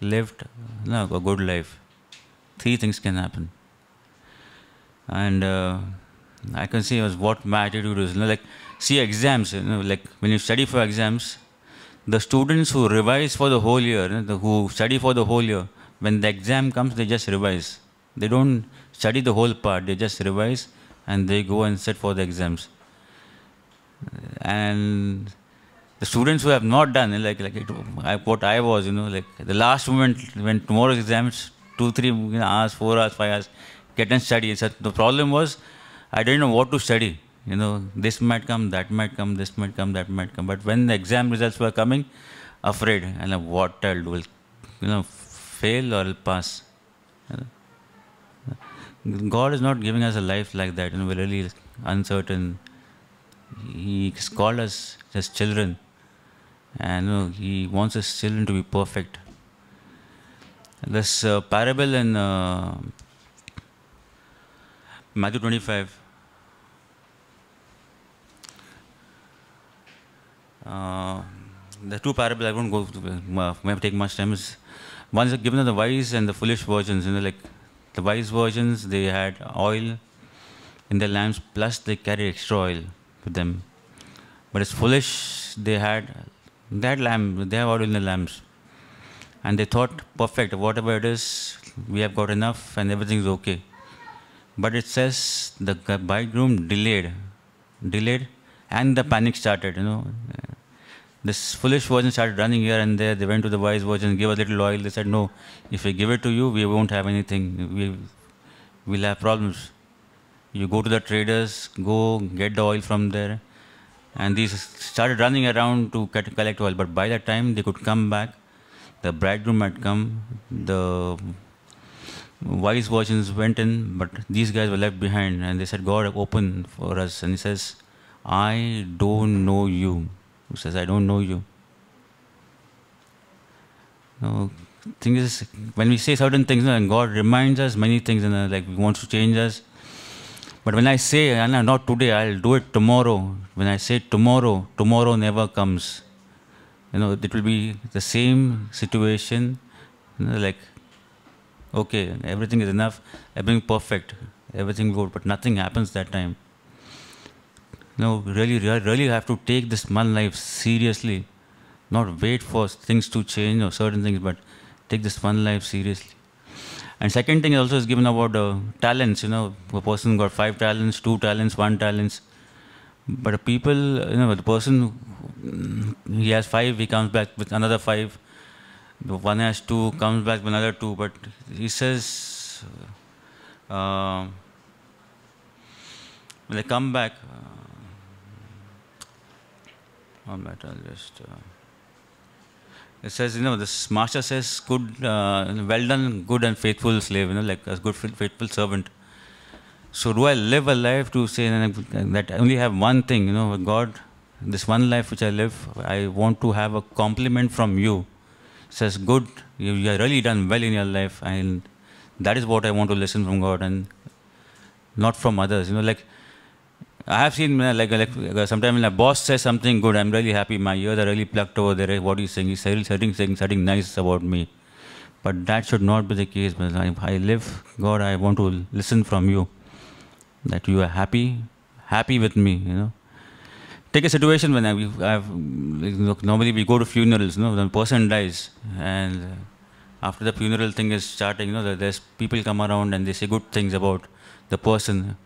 lived a good life. Three things can happen. And I can see what my attitude is. See exams, when you study for exams, the students who revise for the whole year, who study for the whole year, when the exam comes, they just revise. They don't study the whole part, they just revise and they go and sit for the exams. And the students who have not done, what I was, the last moment when tomorrow's exams, 2-3 hours, 4 hours, 5 hours, get and study. So the problem was, I didn't know what to study. This might come, that might come, this might come, that might come. But when the exam results were coming, afraid, and what I'll do, fail or I'll pass. God is not giving us a life like that. We're really uncertain. He's called us as children, and He wants His children to be perfect. This parable in Matthew 25. The two parables, I won't go to, may take much time. One is given to the wise and the foolish virgins. The wise virgins, they had oil in their lamps, plus they carried extra oil with them. But it's foolish, they had lamp, they have oil in the lamps. And they thought, perfect, whatever it is, we have got enough and everything is okay. But it says the bridegroom delayed, and the panic started, This foolish virgin started running here and there. They went to the wise virgin, gave a little oil. They said, no, if we give it to you, we won't have anything. We'll have problems. You go to the traders, go get the oil from there, And these started running around to collect oil. But by the time they could come back, the bridegroom had come, the wise virgins went in, but these guys were left behind. And they said, God, open for us. And he says, I don't know you. He says, I don't know you. No, thing is, when we say certain things, and God reminds us many things, and like He wants to change us. But when I say, not today, I'll do it tomorrow. When I say tomorrow, tomorrow never comes. It will be the same situation, like, okay, everything is enough, everything perfect, everything good, but nothing happens that time. Really have to take this one life seriously. Not wait for things to change or certain things, but take this one life seriously. And second thing also is given about talents. A person got 5 talents, 2 talents, 1 talents. But the people, the person, he has 5, he comes back with another 5. The one has 2, comes back with another 2. But he says, when they come back, I'll just... it says, this master says, good, well done, good and faithful slave, like a good, faithful servant. So do I live a life to say that I only have one thing, God, this one life which I live, I want to have a compliment from you. It says, good, you have really done well in your life, and that is what I want to listen from God, and not from others. Like I have seen, sometimes when a boss says something good, I'm really happy. My ears are really plucked over there. What he's saying, he's saying something nice about me. But that should not be the case. I live, God, I want to listen from you. That you are happy with me. Take a situation when normally we go to funerals. When a person dies, and after the funeral thing is starting, there's people come around and they say good things about the person.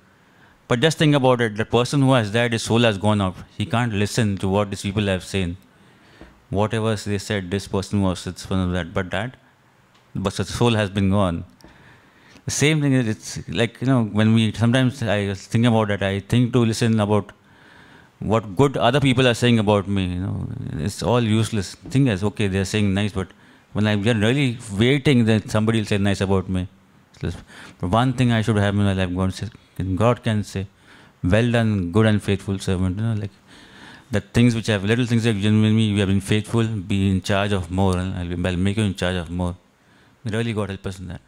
But just think about it, the person who has died, his soul has gone out. He can't listen to what these people have said. Whatever they said, this person was, it's one of that, but the soul has been gone. The same thing is, it's like, when sometimes I think about that, I think to listen about what good other people are saying about me, it's all useless. The thing is, okay, they're saying nice, but when I'm really waiting that somebody will say nice about me. But one thing I should have in my life, God can say, well done, good and faithful servant. Like the things which have, little things that have given me, you have been faithful, be in charge of more, and I'll make you in charge of more. Really, God help us in that.